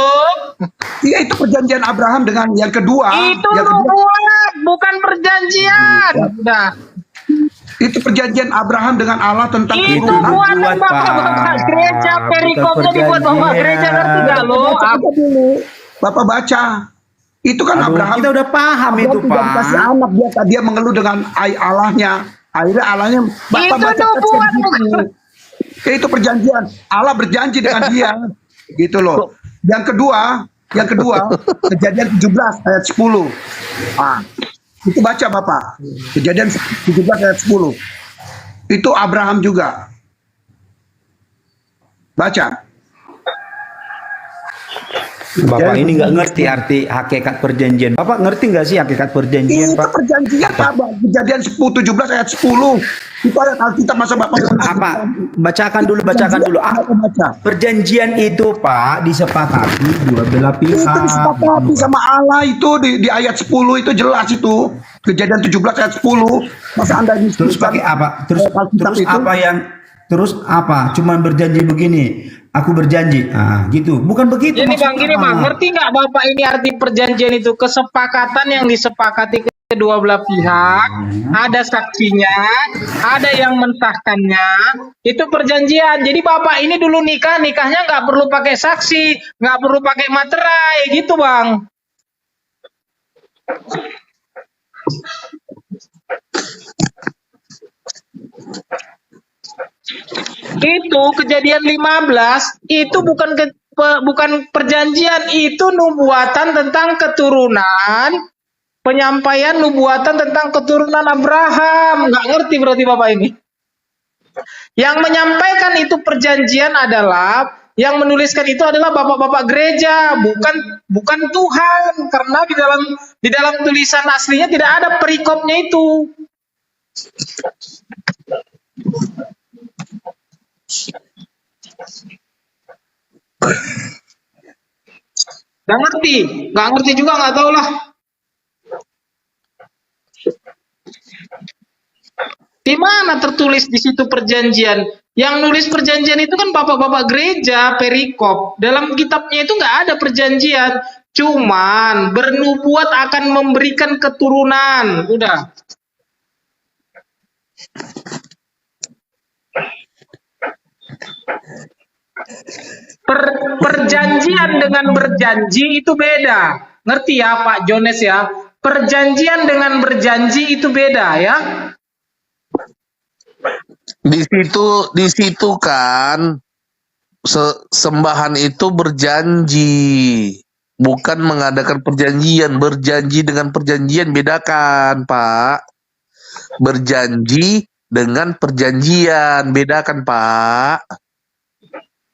Iya, itu perjanjian Abraham dengan yang kedua. Itu Yang kedua, nubuat, bukan perjanjian. Udah. itu perjanjian Abraham dengan Allah tentang Itu keturunan. buatan bapak gereja, perikopnya dibuat bapak gereja. Ngerti nggak lo? Baca dulu. Bapak baca. Itu kan Aduh, Abraham. kita udah paham itu, Tidak Pak. dikasih anak, dia mengeluh dengan Allahnya. Akhirnya Allahnya Bapak Itu baca nubuat, teks yang gitu. Itu perjanjian. Allah berjanji dengan dia. Gitu loh. Yang kedua, Kejadian 17 ayat 10. Itu baca Bapak. Kejadian 17 ayat 10. Itu Abraham juga. Baca. Bapak ini nggak ngerti arti hakikat perjanjian. Bapak ngerti nggak sih hakikat perjanjian, Itu Pak? perjanjian Pak. Kejadian 17 ayat 10. Itu ayat Alkitab masa Bapak. Apa? Bacakan dulu. Baca. Perjanjian itu, Pak, disepakati dua belah Itu pihak. disepakati sama Allah itu di ayat 10 itu jelas itu. Kejadian 17 ayat 10. Masa Anda Terus pakai apa? Terus apa? Cuman berjanji begini. Aku berjanji. Gitu. Bukan begitu. Jadi maksudnya, Bang, gini Bang, ngerti nggak Bapak ini arti perjanjian itu? Kesepakatan yang disepakati kedua belah pihak, ada saksinya, ada yang mensahkannya, itu perjanjian. Jadi Bapak ini dulu nikahnya nggak perlu pakai saksi, nggak perlu pakai materai, gitu Bang. Itu kejadian 15 itu bukan perjanjian, itu nubuatan tentang keturunan, penyampaian nubuatan tentang keturunan Abraham. Nggak ngerti berarti Bapak ini. Yang menyampaikan itu perjanjian adalah, yang menuliskan itu adalah bapak-bapak gereja, bukan Tuhan, karena di dalam tulisan aslinya tidak ada perikopnya itu. Nggak ngerti juga, nggak tahu lah. Di mana tertulis di situ perjanjian? Yang nulis perjanjian itu kan bapak-bapak gereja, perikop. Dalam kitabnya itu nggak ada perjanjian. Cuman bernubuat akan memberikan keturunan. Udah. Perjanjian dengan berjanji itu beda. Ngerti ya Pak Jones ya? Perjanjian dengan berjanji itu beda ya. Di situ kan sembahan itu berjanji, bukan mengadakan perjanjian. Berjanji dengan perjanjian bedakan, Pak. Berjanji dengan perjanjian bedakan, Pak.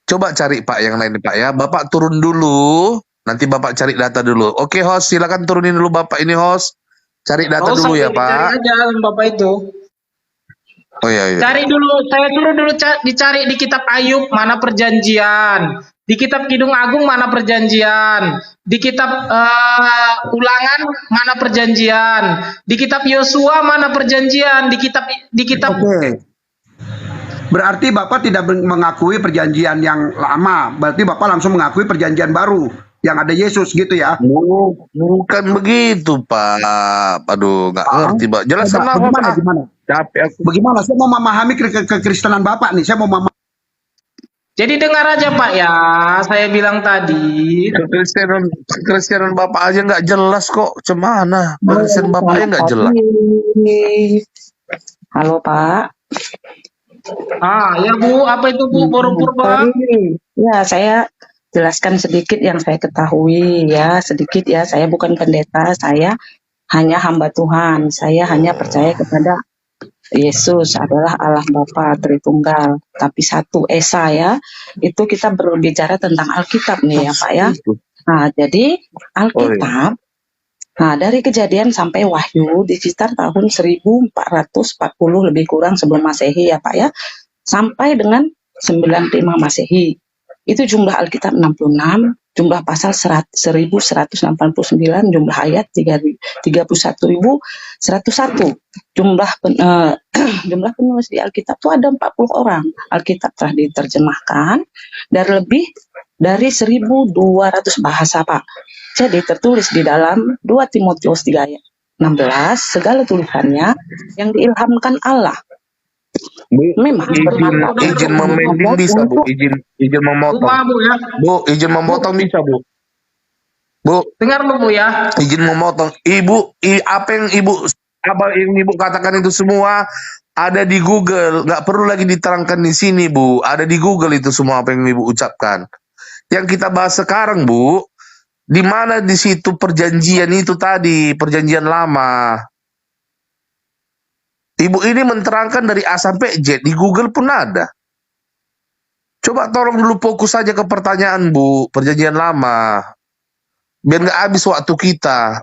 Coba cari Pak yang lain, Pak ya. Bapak turun dulu, nanti Bapak cari data dulu. Oke, host, silakan turunin dulu Bapak ini, host. Cari data dulu ya, Pak. Cari aja Bapak itu. Oh iya. Cari dulu, saya suruh dulu dicari di kitab Ayub mana perjanjian, di kitab Kidung Agung mana perjanjian, di kitab Ulangan mana perjanjian, di kitab Yosua mana perjanjian, di kitab. Oke. Berarti Bapak tidak mengakui perjanjian yang lama, berarti Bapak langsung mengakui perjanjian baru yang ada Yesus gitu ya? Bukan begitu, Pak. Aduh, nggak ngerti, Pak. Jelaskan lah, Pak. Gimana? Capek aku. Bagaimana? Saya mau memahami kekristenan Bapak nih. Saya mau memahami. Jadi dengar aja Pak ya, saya bilang tadi. Kekristenan Bapak aja nggak jelas kok. Cemana? Kekristenan Bapak aja nggak jelas. Halo Pak. Ya Bu, apa itu Bu? Purba? Ya, saya jelaskan sedikit yang saya ketahui ya, sedikit ya. Saya bukan pendeta, saya hanya hamba Tuhan. Saya hanya percaya kepada Yesus adalah Allah Bapa Tritunggal, tapi satu Esa ya. Itu kita berbicara tentang Alkitab nih ya Pak ya. Nah, jadi Alkitab, nah dari Kejadian sampai Wahyu di sekitar tahun 1440 lebih kurang sebelum Masehi ya Pak ya, sampai dengan 95 Masehi. Itu jumlah Alkitab 66, jumlah pasal 1189, jumlah ayat 31.101. Jumlah penulis di Alkitab itu ada 40 orang. Alkitab telah diterjemahkan dari lebih dari 1.200 bahasa, Pak. Jadi tertulis di dalam 2 Timotius 3 ayat 16, segala tulisannya yang diilhamkan Allah. Memang izin memending bisa Bu, izin memotong. Bu, izin memotong bisa Bu. Bu, Dengar lu Bu ya. izin memotong. Apa yang Ibu katakan itu semua ada di Google, nggak perlu lagi diterangkan di sini Bu. Ada di Google itu semua apa yang Ibu ucapkan. Yang kita bahas sekarang Bu, di mana di situ perjanjian itu tadi, perjanjian lama. Ibu ini menerangkan dari A sampai Z, di Google pun ada. Coba tolong dulu fokus saja ke pertanyaan Bu, perjanjian lama. Biar nggak habis waktu kita.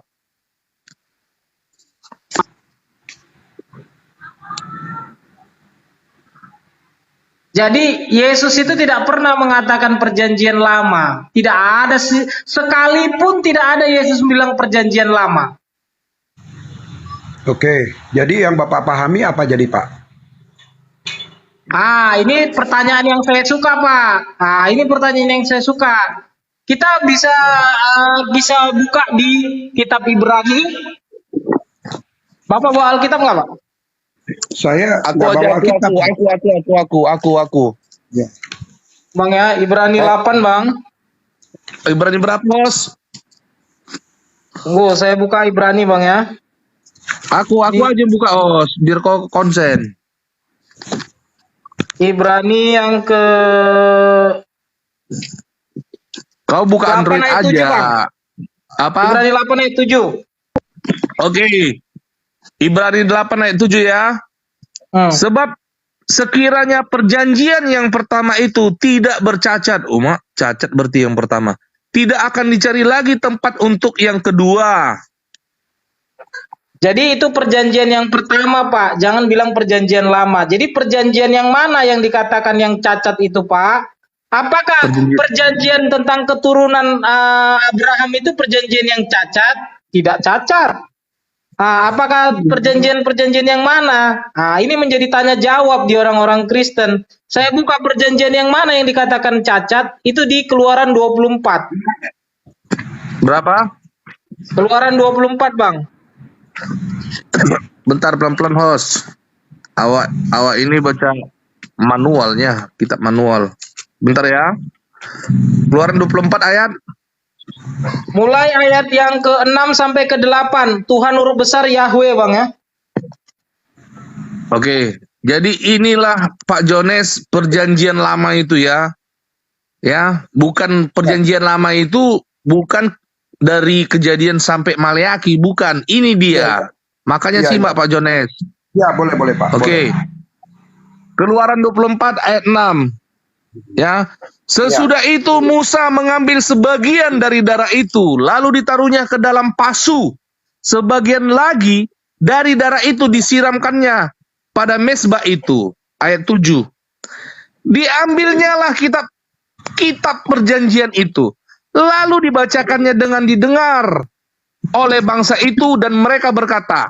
Jadi Yesus itu tidak pernah mengatakan perjanjian lama. Tidak ada sekalipun tidak ada Yesus bilang perjanjian lama. Oke, jadi yang Bapak pahami apa jadi Pak? Ini pertanyaan yang saya suka Pak. Ini pertanyaan yang saya suka. Kita bisa buka di kitab Ibrani. Bapak bawa Alkitab nggak Pak? Saya Aku nggak aja, bawa Alkitab. aku. Ya. Bang ya, Ibrani 8 Bang. Ibrani berapa, Bos? Tunggu, saya buka Ibrani Bang ya. Aku aja buka, Bos, biar kau konsen. Ibrani yang ke Kau buka 8 Android ayat 7, aja. Bang. Apa? Ibrani 8 ayat 7. Oke. Ibrani 8 ayat 7 ya. Sebab sekiranya perjanjian yang pertama itu tidak bercacat, cacat berarti yang pertama, tidak akan dicari lagi tempat untuk yang kedua. Jadi itu perjanjian yang pertama Pak, jangan bilang perjanjian lama. Jadi perjanjian yang mana yang dikatakan yang cacat itu Pak? Apakah perjanjian tentang keturunan Abraham itu perjanjian yang cacat? Tidak cacat. Apakah perjanjian-perjanjian yang mana? Ini menjadi tanya jawab di orang-orang Kristen. Saya buka perjanjian yang mana yang dikatakan cacat, itu di Keluaran 24. Berapa? Keluaran 24 Bang. Bentar, pelan-pelan host. Awak ini baca manualnya, kitab manual. Bentar ya. Keluaran 24 ayat. Mulai ayat yang ke-6 sampai ke-8. Tuhan huruf besar Yahweh Bang ya. Oke. Jadi inilah Pak Jones perjanjian lama itu ya. Ya, bukan perjanjian lama itu bukan dari Kejadian sampai Maleaki, bukan. Ini dia. Makanya simak Pak Jones. Ya, boleh Pak. Oke. Keluaran 24 ayat 6. Ya. Sesudah itu Musa mengambil sebagian dari darah itu, lalu ditaruhnya ke dalam pasu. Sebagian lagi dari darah itu disiramkannya pada mezbah itu. Ayat 7. Diambilnyalah kitab perjanjian itu, lalu dibacakannya dengan didengar oleh bangsa itu, dan mereka berkata,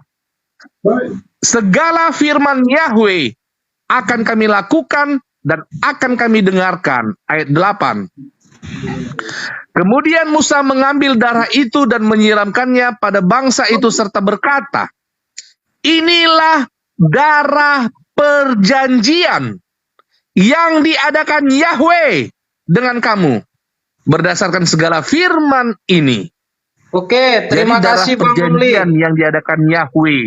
segala firman Yahweh akan kami lakukan dan akan kami dengarkan. Ayat 8. Kemudian Musa mengambil darah itu dan menyiramkannya pada bangsa itu serta berkata, inilah darah perjanjian yang diadakan Yahweh dengan kamu berdasarkan segala firman ini. Oke, terima Jadi, kasih darah Bang Muli. perjanjian yang diadakan Yahweh.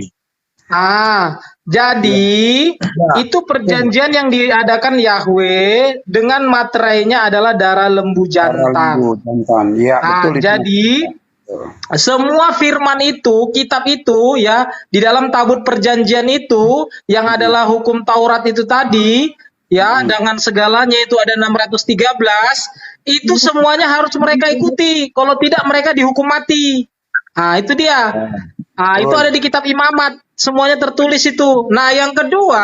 Jadi itu perjanjian yang diadakan Yahweh dengan materainya adalah darah lembu jantan. Ya, betul itu. Jadi semua firman itu, kitab itu ya, di dalam tabut perjanjian itu yang adalah hukum Taurat itu tadi ya, dengan segalanya itu ada 613, itu semuanya harus mereka ikuti. Kalau tidak mereka dihukum mati. Itu dia. Itu ada di kitab Imamat, semuanya tertulis itu. Nah, yang kedua,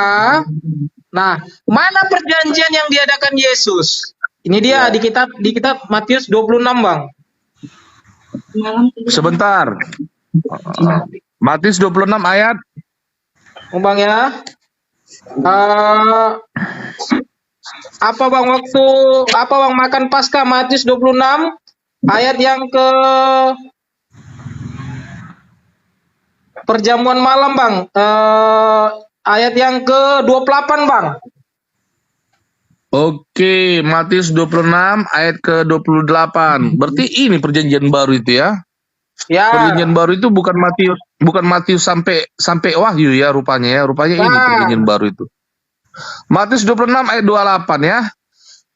mana perjanjian yang diadakan Yesus? Ini dia di kitab Matius 26, Bang. Sebentar. Matius 26 ayat. Bang ya. Apa Bang makan Paskah Matius 26 ayat yang ke perjamuan malam, Bang. Ayat yang ke-28, Bang. Oke, Matius 26 ayat ke-28. Berarti ini perjanjian baru itu ya? Ya. Perjanjian baru itu bukan Matius sampai Wahyu ya rupanya ya. Rupanya ini perjanjian baru itu. Matius 26 ayat 28 ya.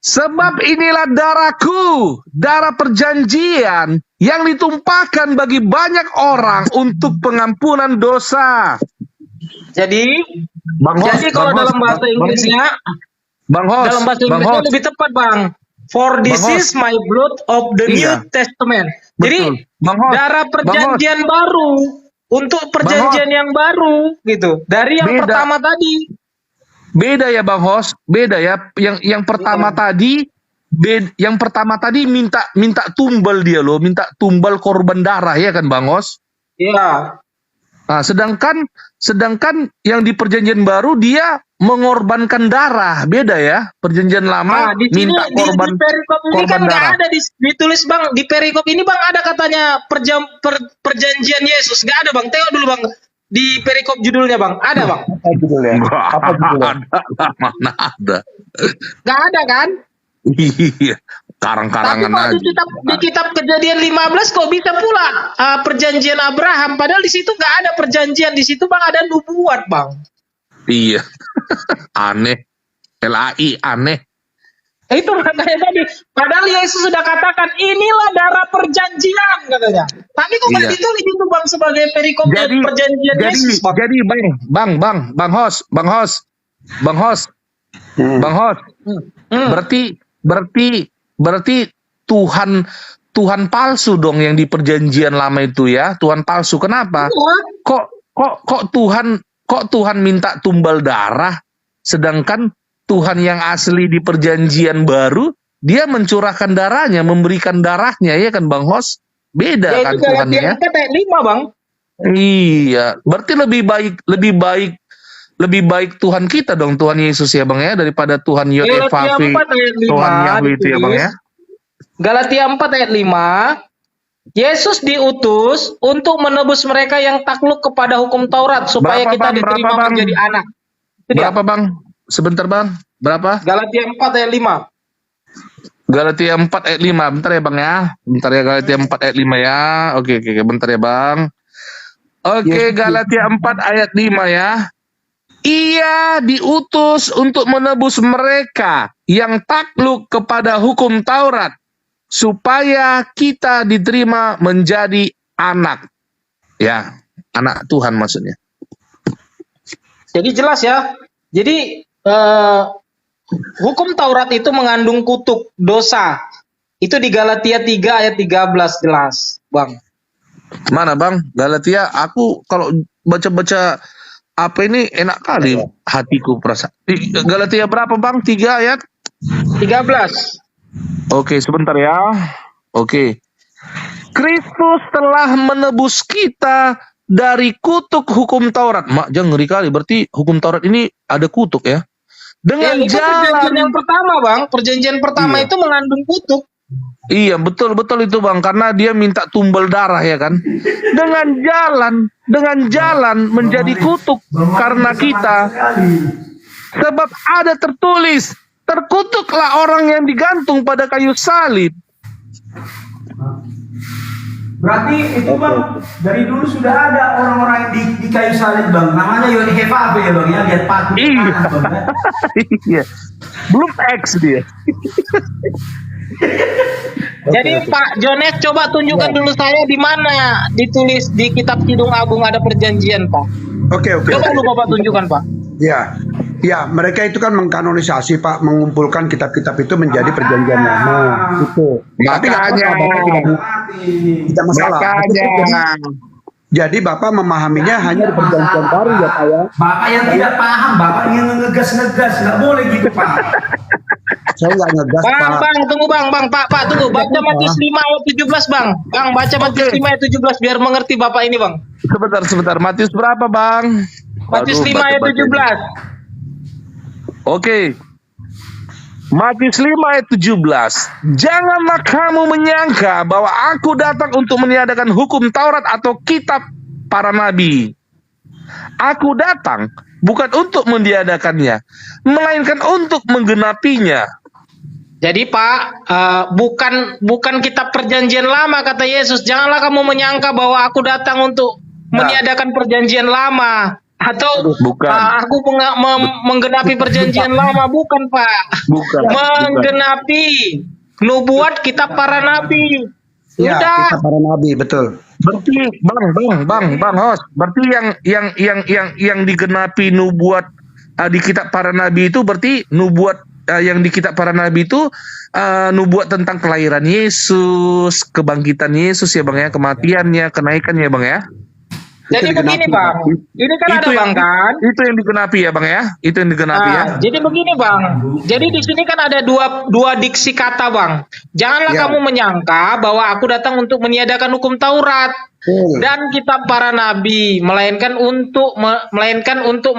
Sebab inilah darahku, darah perjanjian yang ditumpahkan bagi banyak orang untuk pengampunan dosa. Jadi Bang kalau dalam Hos, bahasa Inggrisnya, dalam bahasa Inggrisnya lebih tepat, Bang. For this is my blood of the New Testament. Jadi darah perjanjian baru untuk perjanjian yang baru gitu. Dari yang pertama tadi. Beda ya Bang Hos, beda ya. Yang pertama tadi minta tumbal dia loh, minta tumbal korban darah ya kan Bang Hos? Iya. Nah, sedangkan yang di perjanjian baru dia mengorbankan darah, beda ya. Perjanjian lama di sini, minta korban di perikop ini korban kan nggak darah. ada ditulis Bang, di perikop ini Bang ada katanya perjanjian Yesus, nggak ada Bang. Tengok dulu Bang. Di perikop judulnya Bang, ada Bang? Apa judulnya? Mana ada? Nggak ada kan? Iya, karang-karangan aja. Di kitab Kejadian 15 kok bisa pula perjanjian Abraham, padahal di situ nggak ada perjanjian, di situ Bang ada nubuat Bang. Iya, aneh. LAI aneh. Itu makanya tadi, padahal Yesus sudah katakan inilah darah perjanjian katanya. Tapi kok nggak ditulis itu Bang sebagai perikop perjanjian Yesus Bang. Jadi Bang Hos. Berarti Tuhan palsu dong yang di perjanjian lama itu ya, Tuhan palsu. Kenapa? Kok Tuhan minta tumbal darah, sedangkan Tuhan yang asli di perjanjian baru dia mencurahkan darahnya, memberikan darahnya ya kan Bang Hos? Beda kan Tuhannya ya? Itu kayak 5 Bang. Iya, berarti lebih baik Tuhan kita dong, Tuhan Yesus ya Bang ya, daripada Tuhan YHWH, Tuhan Yahweh itu ya Bang ya. Galatia 4 ayat 5, Yesus diutus untuk menebus mereka yang takluk kepada hukum Taurat supaya kita diterima menjadi anak. Berapa Bang? Sebentar Bang, berapa? Galatia 4 ayat 5. Galatia 4 ayat 5, bentar ya Bang ya. Bentar ya, Galatia 4 ayat 5 ya. Oke, bentar ya Bang. Oke, Galatia 4 ayat 5 ya. Ia diutus untuk menebus mereka yang takluk kepada hukum Taurat, supaya kita diterima menjadi anak. Ya, anak Tuhan maksudnya. Jadi jelas ya. Jadi hukum Taurat itu mengandung kutuk dosa. Itu di Galatia 3 ayat 13 jelas, Bang. Mana Bang? Galatia, aku kalau baca-baca apa ini enak kali hatiku perasaan. Galatia berapa Bang? 3 ayat? 13. Oke, sebentar ya. Oke. Kristus telah menebus kita dari kutuk hukum Taurat. Mak, jangan ngeri kali. Berarti hukum Taurat ini ada kutuk ya? Dengan itu perjanjian yang pertama Bang. Perjanjian pertama itu mengandung kutuk. Iya, betul itu Bang. Karena dia minta tumbal darah ya kan. Dengan jalan menjadi kutuk karena kita. Sebab ada tertulis, terkutuklah orang yang digantung pada kayu salib. Berarti itu Bang, dari dulu sudah ada orang-orang yang di kayu salib bang, namanya Yonheva apa ya bang ya, lihat patung. Iya. Iya. Belum X dia. Jadi Pak Jones coba tunjukkan dulu saya di mana ditulis di kitab Kidung Agung ada perjanjian Pak. Oke. Coba lu Bapak tunjukkan Pak. Ya, mereka itu kan mengkanonisasi Pak, mengumpulkan kitab-kitab itu menjadi perjanjian lama itu. Tapi nggak Makanya. apa-apa, tidak masalah. Makanya. Jadi Bapak memahaminya hanya di perjanjian baru ya Pak ya. Bapak yang tidak paham, Bapak yang ngegas, nggak boleh gitu Pak. Saya nggak ngegas Bang, Pak. tunggu Bang, Pak tunggu. Baca Matius 5 ayat 17 Bang. Bang, baca Matius 5 ayat 17 biar mengerti Bapak ini Bang. Sebentar. Matius berapa, Bang? Matius Waduh, 5 ayat baca-baca 17. Oke. Matius 5 ayat 17. Janganlah kamu menyangka bahwa aku datang untuk meniadakan hukum Taurat atau kitab para nabi. Aku datang bukan untuk meniadakannya, melainkan untuk menggenapinya. Jadi Pak, bukan kitab perjanjian lama kata Yesus. Janganlah kamu menyangka bahwa aku datang untuk meniadakan perjanjian lama. Atau Bukan. aku menggenapi perjanjian lama. Bukan Pak. Bukan. Menggenapi nubuat kitab para nabi. Ya, Udah. kitab para nabi, betul. Berarti bang host, berarti yang digenapi nubuat di kitab para nabi itu berarti nubuat yang di kitab para nabi itu nubuat tentang kelahiran Yesus, kebangkitan Yesus ya Bang ya, kematiannya, kenaikannya Bang ya. Jadi begini Bang, ini kan ada Bang kan? Itu yang digenapi ya Bang ya, itu yang digenapi ya. Jadi begini Bang, jadi di sini kan ada dua diksi kata Bang. Janganlah kamu menyangka bahwa aku datang untuk meniadakan hukum Taurat dan kitab para nabi, melainkan untuk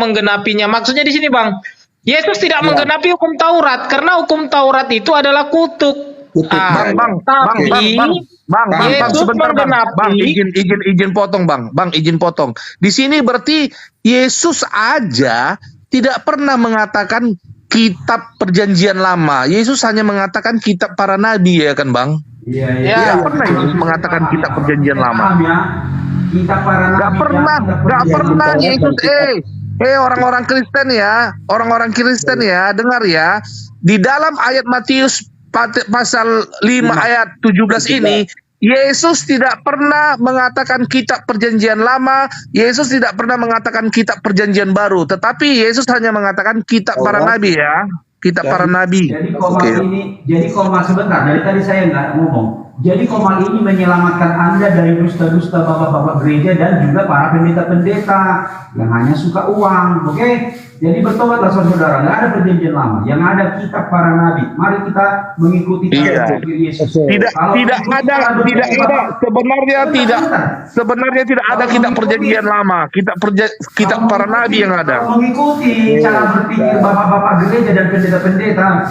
menggenapinya. Maksudnya di sini Bang, Yesus tidak menggenapi hukum Taurat karena hukum Taurat itu adalah kutuk. Bang, sebentar Bang, izin potong Bang, izin potong. Di sini berarti Yesus aja tidak pernah mengatakan kitab perjanjian lama. Yesus hanya mengatakan kitab para nabi ya kan Bang? Iya. Tidak pernah Yesus mengatakan kitab perjanjian lama. Kitab para nabi. Gak pernah Yesus. Orang-orang Kristen ya, dengar ya. Di dalam ayat Matius pasal 5 ayat 17 ini, Yesus tidak pernah mengatakan kitab perjanjian lama, Yesus tidak pernah mengatakan kitab perjanjian baru, tetapi Yesus hanya mengatakan kitab para nabi ya, kitab para nabi. Jadi koma sebentar, dari tadi saya nggak ngomong. Jadi Komal ini menyelamatkan Anda dari dusta-dusta bapak-bapak gereja dan juga para pendeta-pendeta yang hanya suka uang, oke? Jadi bertobatlah saudara, nggak ada perjanjian lama, yang ada kitab para nabi. Mari kita mengikuti cara Yesus. Tidak ada sebenarnya tidak ada kitab perjanjian lama, kitab para nabi yang ada. Mengikuti cara berpikir bapak-bapak gereja dan pendeta-pendeta,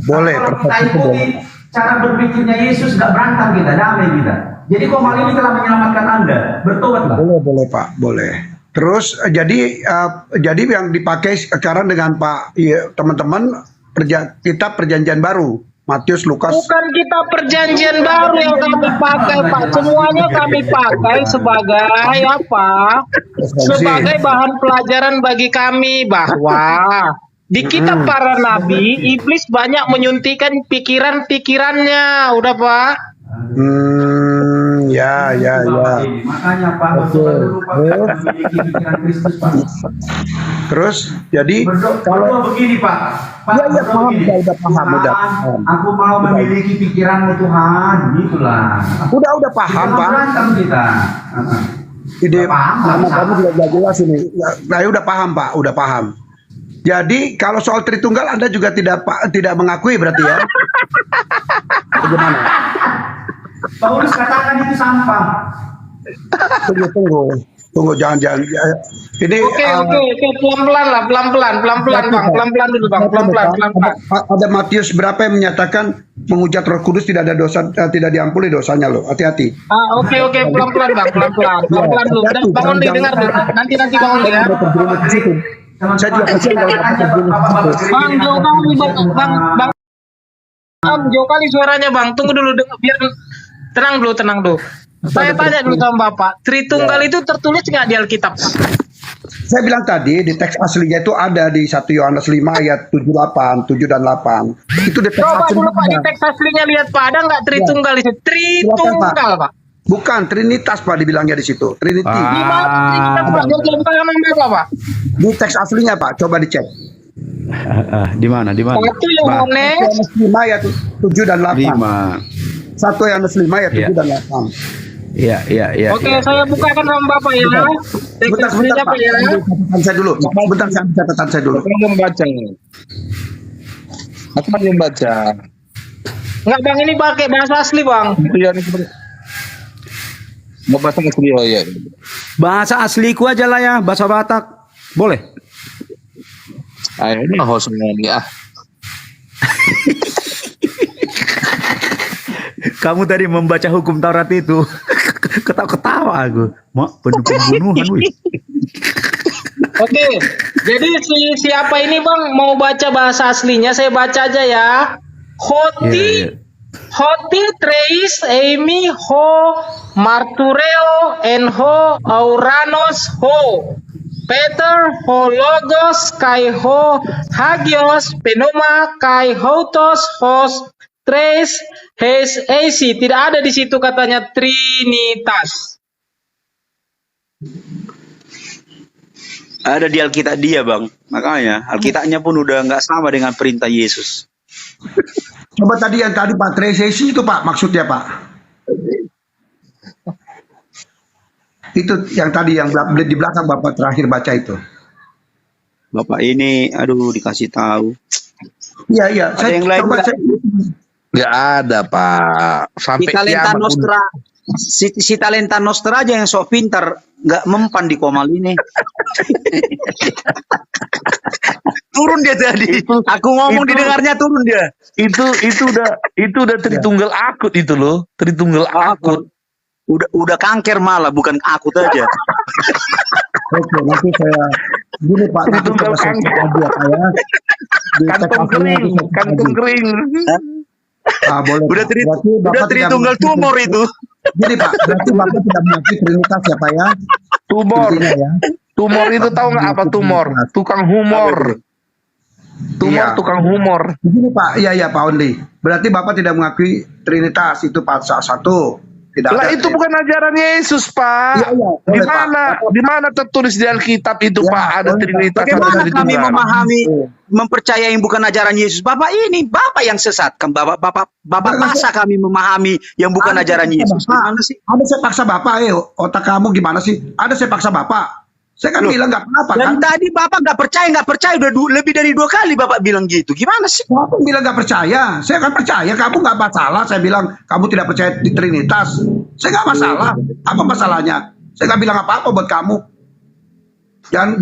boleh. Kita ikuti cara berpikirnya Yesus, nggak berantem kita, damai kita. Jadi Komal ini telah menyelamatkan Anda, bertobatlah. Boleh Pak, boleh. Terus jadi yang dipakai sekarang dengan Pak teman-teman kitab perjanjian baru, Matius, Lukas. Bukan kitab perjanjian baru yang kami pakai Pak, semuanya kami pakai sebagai apa? Sebagai bahan pelajaran bagi kami bahwa di kitab para nabi, iblis banyak menyuntikkan pikirannya, udah Pak. Ya. Makanya Pak, berdoa dulu Pak, memiliki pikiran Kristus Pak. Terus jadi kalau begini Pak, udah paham. Aku mau memiliki pikiranmu Tuhan, gitulah. Udah paham Pak. Berantem kita. Ide nama kamu sudah jelas ini. Saya udah paham Pak, udah paham. Jadi kalau soal Tritunggal Anda juga tidak mengakui berarti ya? Bagaimana? Paulus katakan itu sampah. Tunggu, jangan. Ini Oke, pelan-pelan dulu Bang, pelan-pelan. Ada Matius berapa yang menyatakan menghujat Roh Kudus tidak ada dosa, tidak diampuni dosanya loh. Hati-hati. Oke, pelan-pelan Bang, pelan-pelan dulu. Bangun dengar dulu. Nanti bangun ya. Saya juga kasihan kalau Bang, jauh kali suaranya Bang. Tunggu dulu, biar tenang dulu. Saya tanya dulu sama Bapak, Tritunggal itu tertulis nggak di Alkitab? Saya bilang tadi di teks aslinya itu ada di 1 Yohanes 5 ayat 7 dan 8. Itu di teks Coba aslinya. dulu Pak di teks aslinya lihat Pak, ada nggak Tritunggal itu? Tritunggal Pak. Bukan Trinitas Pak dibilangnya di situ. Trinity. Di mana Trinitas Pak? Jadi bukan nama Bapak Pak. Di teks aslinya Pak, coba dicek. Di mana? Di mana? 1 Yohanes 5 ayat 7 dan 8. 5. 1 Yohanes 5 ayat 7 dan 8. Iya. Oke, saya bukakan sama Bapak ya. Bentar Pak. Ya. Catatan saya dulu. Bentar saya catatan saya dulu. Aku mau membaca. Aku mau membaca. Enggak Bang, ini pakai bahasa asli Bang. Itu yang mau bahasa asli, oh ya. Bahasa asliku aja lah ya, bahasa Batak. Boleh? Ayo, ini host ini ah. Kamu tadi membaca hukum Taurat itu. Ketawa-ketawa aku. Mak, pembunuhan wih. Oke, jadi siapa ini Bang mau baca bahasa aslinya, saya baca aja ya. Iya. Hoti Treis Amy Ho Martureo en Ho Auranos Ho Peter Ho Logos Kai Ho Hagios Penoma Kai Hotos Hos Tres Hes Eisi. Tidak ada di situ katanya Trinitas. Ada di Alkitab dia Bang, makanya Alkitabnya pun udah nggak sama dengan perintah Yesus. Coba tadi yang tadi Pak Tresesi itu Pak maksudnya Pak. Itu yang tadi yang di belakang Bapak terakhir baca itu. Bapak ini, aduh dikasih tahu. Iya. Ada yang lain Nggak ada Pak. Sampai si Talenta kiamat. Nostra, si Talenta Nostra aja yang sok pintar, nggak mempan di Komal ini. Turun dia tadi. Aku ngomong didengarnya turun dia. Itu udah Tritunggal akut itu loh. Tritunggal akut. Udah kanker malah, bukan akut aja. Oke, nanti saya gini Pak, nanti coba saya cek lagi ya Pak ya. Di Kantong kering. Boleh. Udah Bapak tidak Tritunggal mengakui tumor itu. Gini Pak, berarti Bapak tidak mengakui Trinitas ya Pak ya. Tumor. Intinya ya. Tumor itu tahu nggak apa tumor? Tukang humor. Tumor Iya. tukang humor. Begini Pak, iya Pak Only. Berarti Bapak tidak mengakui Trinitas itu pasal 1. Tidak Lah ada itu bukan ajaran Yesus, Pak. Iya, Di boleh, mana? Pak. Di mana tertulis di Alkitab itu, Ya, Pak? Ada boleh, Pak. Trinitas. Bagaimana ada kami Tritunggal. memahami, mempercayai yang bukan ajaran Yesus? Bapak ini, Bapak yang sesat. Bapak paksa kami memahami yang bukan ajaran Yesus. Gimana sih? Ada saya paksa Bapak, otak kamu gimana sih? Ada saya paksa Bapak. Saya kan bilang nggak apa-apa kan? Dan tadi Bapak nggak percaya, udah lebih dari 2 kali Bapak bilang gitu. Gimana sih? Bapak bilang nggak percaya. Saya kan percaya. Kamu nggak masalah. Saya bilang kamu tidak percaya di Trinitas. Saya nggak masalah. Apa masalahnya? Saya nggak bilang apa-apa buat kamu. Jangan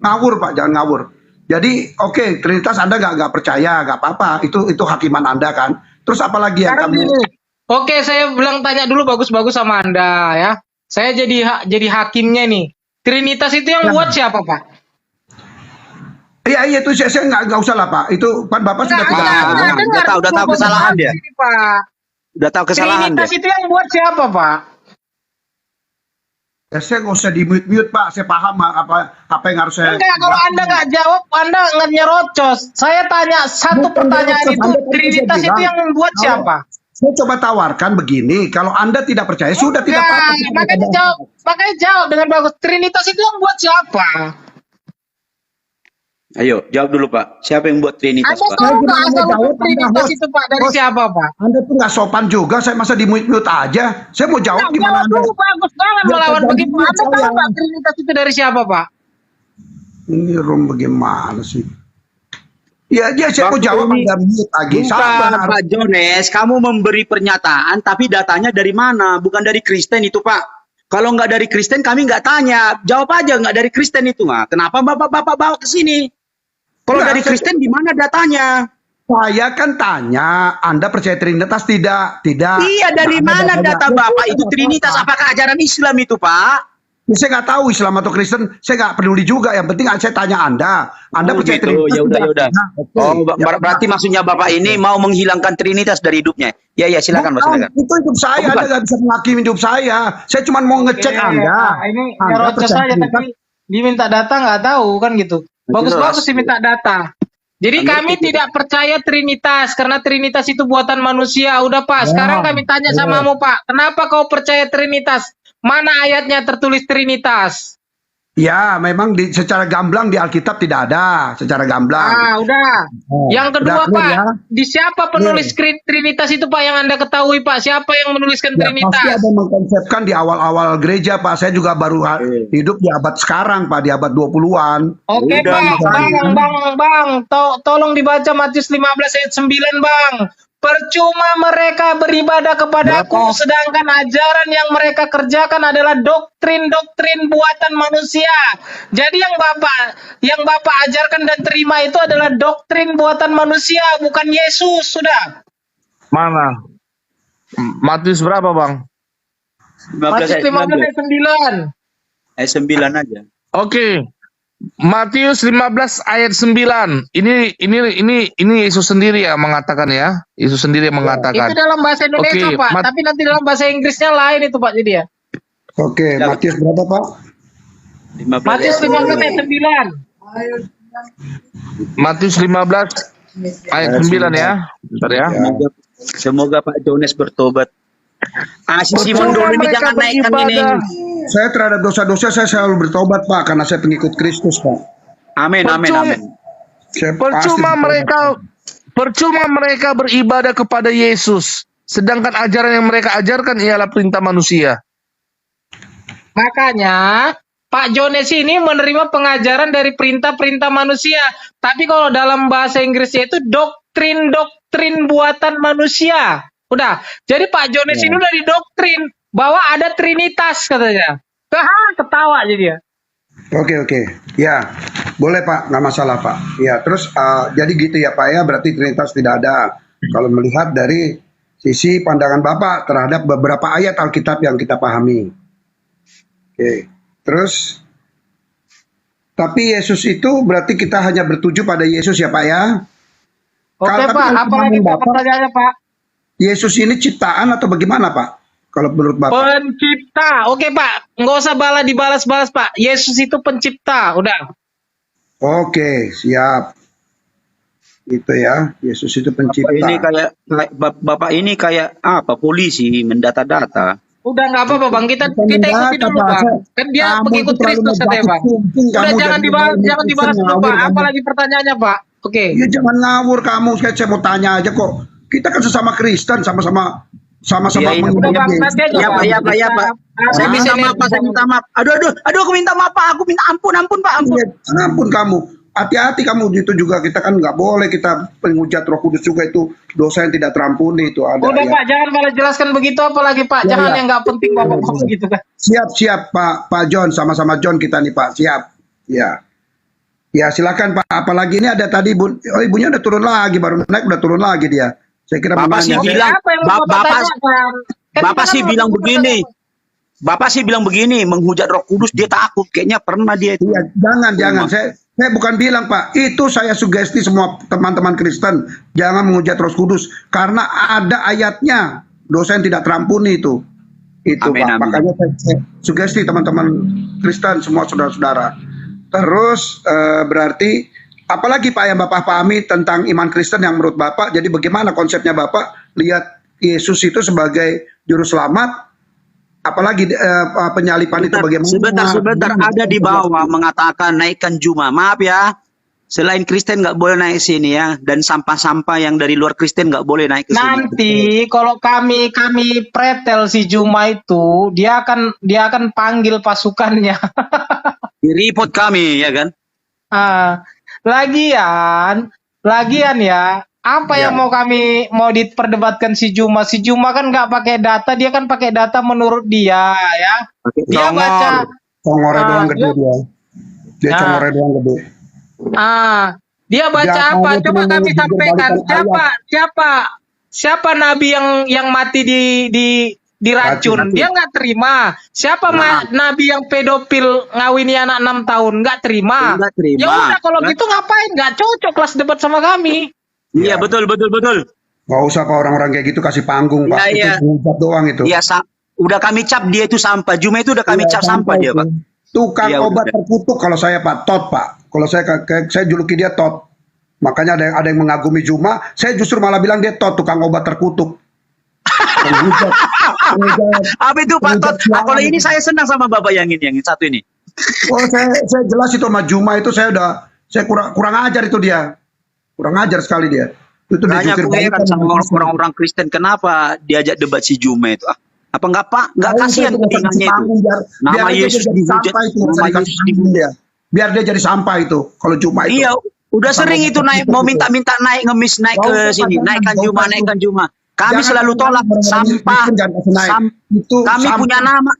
ngawur Pak. Jangan ngawur. Jadi oke, Trinitas Anda nggak percaya, nggak apa-apa. Itu hakiman Anda kan. Terus apalagi yang Sekarang kamu? gini. Oke, saya bilang tanya dulu bagus-bagus sama Anda ya. Saya jadi hakimnya nih. Trinitas itu yang buat siapa, Pak? Iya itu saya nggak usah lah Pak. Itu kan Bapak sudah udah tahu kesalahan dia. Pak. Udah tahu kesalahan dia. Trinitas itu yang buat siapa, Pak? Ya, saya nggak usah di mute Pak. Saya paham apa yang harus saya. Enggak, kalau Anda nggak jawab, Anda nggak nyerocos. Saya tanya satu pertanyaan itu, Trinitas itu yang buat siapa? Saya coba tawarkan begini, kalau Anda tidak percaya, sudah tidak apa-apa. Makanya jawab dengan bagus. Trinitas itu yang buat siapa? Ayo, jawab dulu Pak. Siapa yang buat Trinitas, Anda Pak? tahu nggak asal Trinitas itu, Pak, dari siapa, Pak? Anda tuh nggak sopan juga, saya masa di mute aja. Saya mau jawab gimana Anda? Jawab dulu, bagus banget melawan begitu. Anda tahu nggak Trinitas itu dari siapa, Pak? Ini room bagaimana sih? Ya, saya mau jawab Anda mute lagi. Bukan Pak Jones, kamu memberi pernyataan, tapi datanya dari mana? Bukan dari Kristen itu Pak. Kalau nggak dari Kristen, kami nggak tanya. Jawab aja nggak dari Kristen itu. Nah, kenapa Bapak bawa ke sini? Kalau dari Kristen, di mana datanya? Saya kan tanya, Anda percaya Trinitas tidak? Tidak. Iya, dari mana data Bapak itu Trinitas? Apakah ajaran Islam itu Pak? Saya nggak tahu Islam atau Kristen, saya nggak peduli juga. Yang penting saya tanya Anda percaya gitu. Trinitas Ya udah, tidak? ya udah. Nah, oke. Oh, Ya udah. berarti maksudnya Bapak ini mau menghilangkan Trinitas dari hidupnya. Ya, ya, silakan, Pak, Bukan, silakan. itu hidup saya, Oh, bukan. Anda nggak bisa menghakimi hidup saya. Saya cuma mau ngecek Anda. Ini Anda nyerocos percaya saja Trinitas? tapi diminta data nggak tahu kan gitu. Bagus-bagus diminta data. Jadi kami tidak percaya Trinitas karena Trinitas itu buatan manusia. Udah Pak, sekarang kami tanya samamu Pak, kenapa kau percaya Trinitas? Mana ayatnya tertulis Trinitas? Ya, memang secara gamblang di Alkitab tidak ada, secara gamblang. Ah, udah. Yang kedua Udah clear Pak, ya? di siapa penulis Trinitas itu Pak yang Anda ketahui Pak? Siapa yang menuliskan Ya, pasti Trinitas? ada yang mengkonsepkan di awal-awal gereja, Pak. Saya juga baru hidup di abad sekarang, Pak, di abad 20-an. Oke Udah, Pak, makanya. Bang, tolong dibaca Matius 15 ayat 9 Bang. Percuma mereka beribadah kepadaku, sedangkan ajaran yang mereka kerjakan adalah doktrin-doktrin buatan manusia. Jadi yang Bapak ajarkan dan terima itu adalah doktrin buatan manusia, bukan Yesus. Sudah. Mana? Matius berapa, Bang? 15 Matius ayat 15 ayat 9. Ayat 9 aja. Oke. Matius 15 ayat 9. Ini Yesus sendiri yang mengatakan ya. Yesus sendiri yang mengatakan. Itu dalam bahasa Indonesia Oke, Pak, tapi nanti dalam bahasa Inggrisnya lain itu Pak jadi ya. Oke, Matius berapa, Pak? 15 Matius 15 ayat 9. Matius 15 ayat 9 ya. Bentar ya. Semoga Pak Jones bertobat. Si Simon dulu ini jangan naikkan ini. Saya terhadap dosa-dosa saya selalu bertobat, Pak, karena saya pengikut Kristus, Pak. Amin, amin, amin. Saya pasti Percuma mereka beribadah kepada Yesus, sedangkan ajaran yang mereka ajarkan ialah perintah manusia. Makanya Pak Jones ini menerima pengajaran dari perintah-perintah manusia. Tapi kalau dalam bahasa Inggrisnya itu doktrin-doktrin buatan manusia. Udah. Jadi Pak Jones ini udah didoktrin bahwa ada Trinitas katanya. Ketawa jadi ya. Oke. Ya, boleh Pak, nggak masalah Pak. Ya, terus jadi gitu ya Pak ya, berarti Trinitas tidak ada. Kalau melihat dari sisi pandangan Bapak terhadap beberapa ayat Alkitab yang kita pahami. Oke, terus tapi Yesus itu berarti kita hanya bertuju pada Yesus ya Pak ya? Oke Pak, apa lagi Pak pertanyaannya Pak? Yesus ini ciptaan atau bagaimana Pak? Kalau menurut Bapak? Pencipta. Oke Pak, nggak usah dibalas-balas Pak. Yesus itu pencipta, udah. Oke, siap. Itu ya, Yesus itu pencipta. Bapak ini kayak apa? Polisi mendata-data. Udah nggak apa-apa Bang, kita ikuti dulu Bang. Kan dia pengikut Kristus katanya Pak. Udah jangan dibalas dulu Pak. Apalagi pertanyaannya Pak? Oke. Ya jangan ngawur kamu, saya mau tanya aja kok. Kita kan sesama Kristen, sama-sama Ya Pak. Saya minta maaf. Aduh, aku minta maaf Pak. Aku minta ampun Pak. Ampun kamu. Hati-hati kamu, itu juga kita kan nggak boleh kita menghujat Roh Kudus juga, itu dosa yang tidak terampuni itu ada. Udah Pak, jangan malah jelaskan begitu apalagi Pak. Jangan yang nggak penting Bapak begitu kan. Siap Pak John, sama-sama John kita nih Pak, siap. Ya silakan Pak. Apalagi ini ada tadi ibunya udah turun lagi, baru naik udah turun lagi dia. Saya kira Bapak sih bilang begini. Bapak sih bilang begini, menghujat Roh Kudus dia takut, kayaknya pernah dia itu. Iya, jangan. Saya bukan bilang Pak, itu saya sugesti semua teman-teman Kristen, jangan menghujat Roh Kudus karena ada ayatnya, dosa yang tidak terampuni itu. Itu amin, Pak. amin. Makanya saya sugesti teman-teman Kristen semua saudara-saudara. Terus berarti apalagi Pak yang Bapak pahami tentang iman Kristen yang menurut Bapak, jadi bagaimana konsepnya Bapak lihat Yesus itu sebagai juru selamat, apalagi penyalipan itu bagaimana? Sebentar, ada di bawah mengatakan naikkan Juma. Maaf ya, selain Kristen nggak boleh naik sini ya, dan sampah-sampah yang dari luar Kristen nggak boleh naik ke sini. Nanti kalau kami pretel si Juma itu, dia akan panggil pasukannya. Di report kami ya kan. Lagian ya, apa yang mau diperdebatkan si Juma? Si Juma kan nggak pakai data, dia kan pakai data menurut dia ya. Dia baca congore doang gede dia. Dia congore doang gede. Dia baca apa? Coba kami sampaikan. Siapa nabi yang mati di diracun, dia nggak terima. Siapa nabi yang pedofil ngawini anak 6 tahun nggak terima? Nggak terima. Ya udah kalau gitu ngapain? Nggak cocok kelas debat sama kami. Iya, betul. Nggak usah Pak, orang-orang kayak gitu kasih panggung Pak. Iya. Itu hujat doang itu. Iya, udah kami cap dia itu sampah. Juma itu udah kami cap sampah dia, Pak. Tukang Iya, obat udah. terkutuk kalau saya Pak, Tot Pak. Kalau saya juluki dia Tot. Makanya ada yang mengagumi Juma, saya justru malah bilang dia Tot, tukang obat terkutuk. Apa itu Pak Tot? Kalau ini saya senang sama Bapak yang satu ini. Oh, saya jelas itu sama Juma itu saya kurang ajar itu dia. Kurang ajar sekali dia. Itu Hanya dijungkir aku heran balikan sama sama orang-orang Kristen, kenapa diajak debat si Juma itu? Apa enggak Pak? Enggak kasihan telinganya itu. Nama Yesus dihujat, nama Yesus dihujat. Biar dia jadi sampah itu kalau Juma itu. Iya, udah sering itu naik, mau minta-minta naik ngemis naik ke sini, naikkan Juma. Kami selalu tolak sampah. Kami punya nama.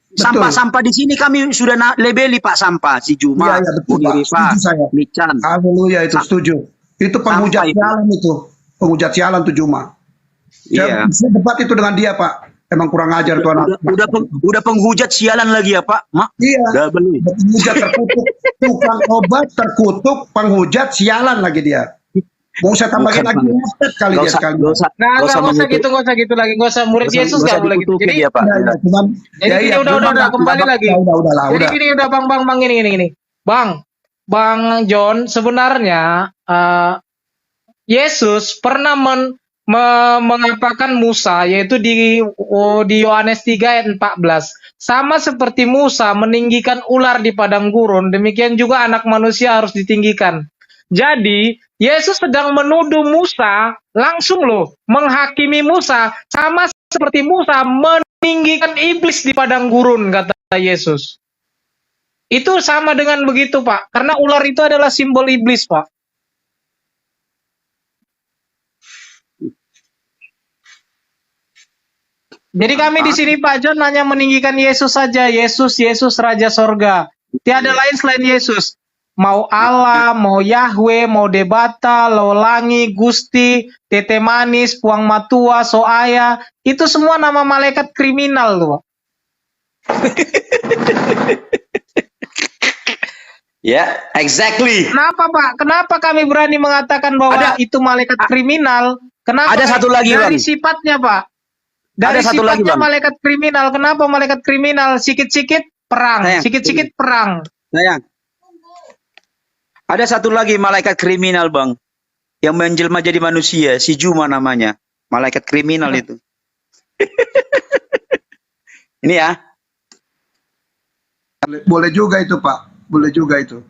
Sampah-sampah di sini kami sudah labeli Pak sampah si Juma, Iya, betul, Pak. Rifa, Setuju saya. Mican. Haleluya itu setuju. Itu penghujat Sampah itu. sialan itu. Penghujat sialan tuh Juma. Iya. Saya debat itu dengan dia Pak. Emang kurang ajar tuh anak. Udah penghujat sialan lagi ya Pak. Iya. Udah beli. Penghujat terkutuk. Tukang obat terkutuk, penghujat sialan lagi dia. Mau saya tambahin lagi ngetet kali dia sekali. Nggak usah gitu lagi, nggak usah murid Yesus nggak boleh gitu. Jadi, jadi udah kembali lagi. Jadi gini udah bang gini. Bang John, sebenarnya Yesus pernah mengapakan Musa, yaitu di Yohanes 3 ayat 14. Sama seperti Musa meninggikan ular di padang gurun, demikian juga anak manusia harus ditinggikan. Jadi Yesus sedang menuduh Musa, langsung menghakimi Musa, sama seperti Musa meninggikan iblis di padang gurun, kata Yesus. Itu sama dengan begitu Pak, karena ular itu adalah simbol iblis Pak. Jadi kami di sini Pak John hanya meninggikan Yesus saja, Yesus Raja Sorga. Tiada lain selain Yesus. Mau Allah, mau Yahweh, mau Debata, Lolangi, Gusti, Tete Manis, Puang Matua, Soaya, itu semua nama malaikat kriminal loh. Ya, exactly. Kenapa Pak? Kenapa kami berani mengatakan bahwa itu malaikat kriminal? Kenapa? Ada satu lagi, dari Bang. sifatnya Pak. Dari Ada satu lagi, sifatnya Bang. malaikat kriminal. Kenapa malaikat kriminal? Sikit-sikit perang, sikit-sikit perang. Sayang. Ada satu lagi malaikat kriminal Bang, yang menjelma jadi manusia, si Juma namanya, malaikat kriminal itu. Ini ya. Boleh juga itu Pak, boleh juga itu.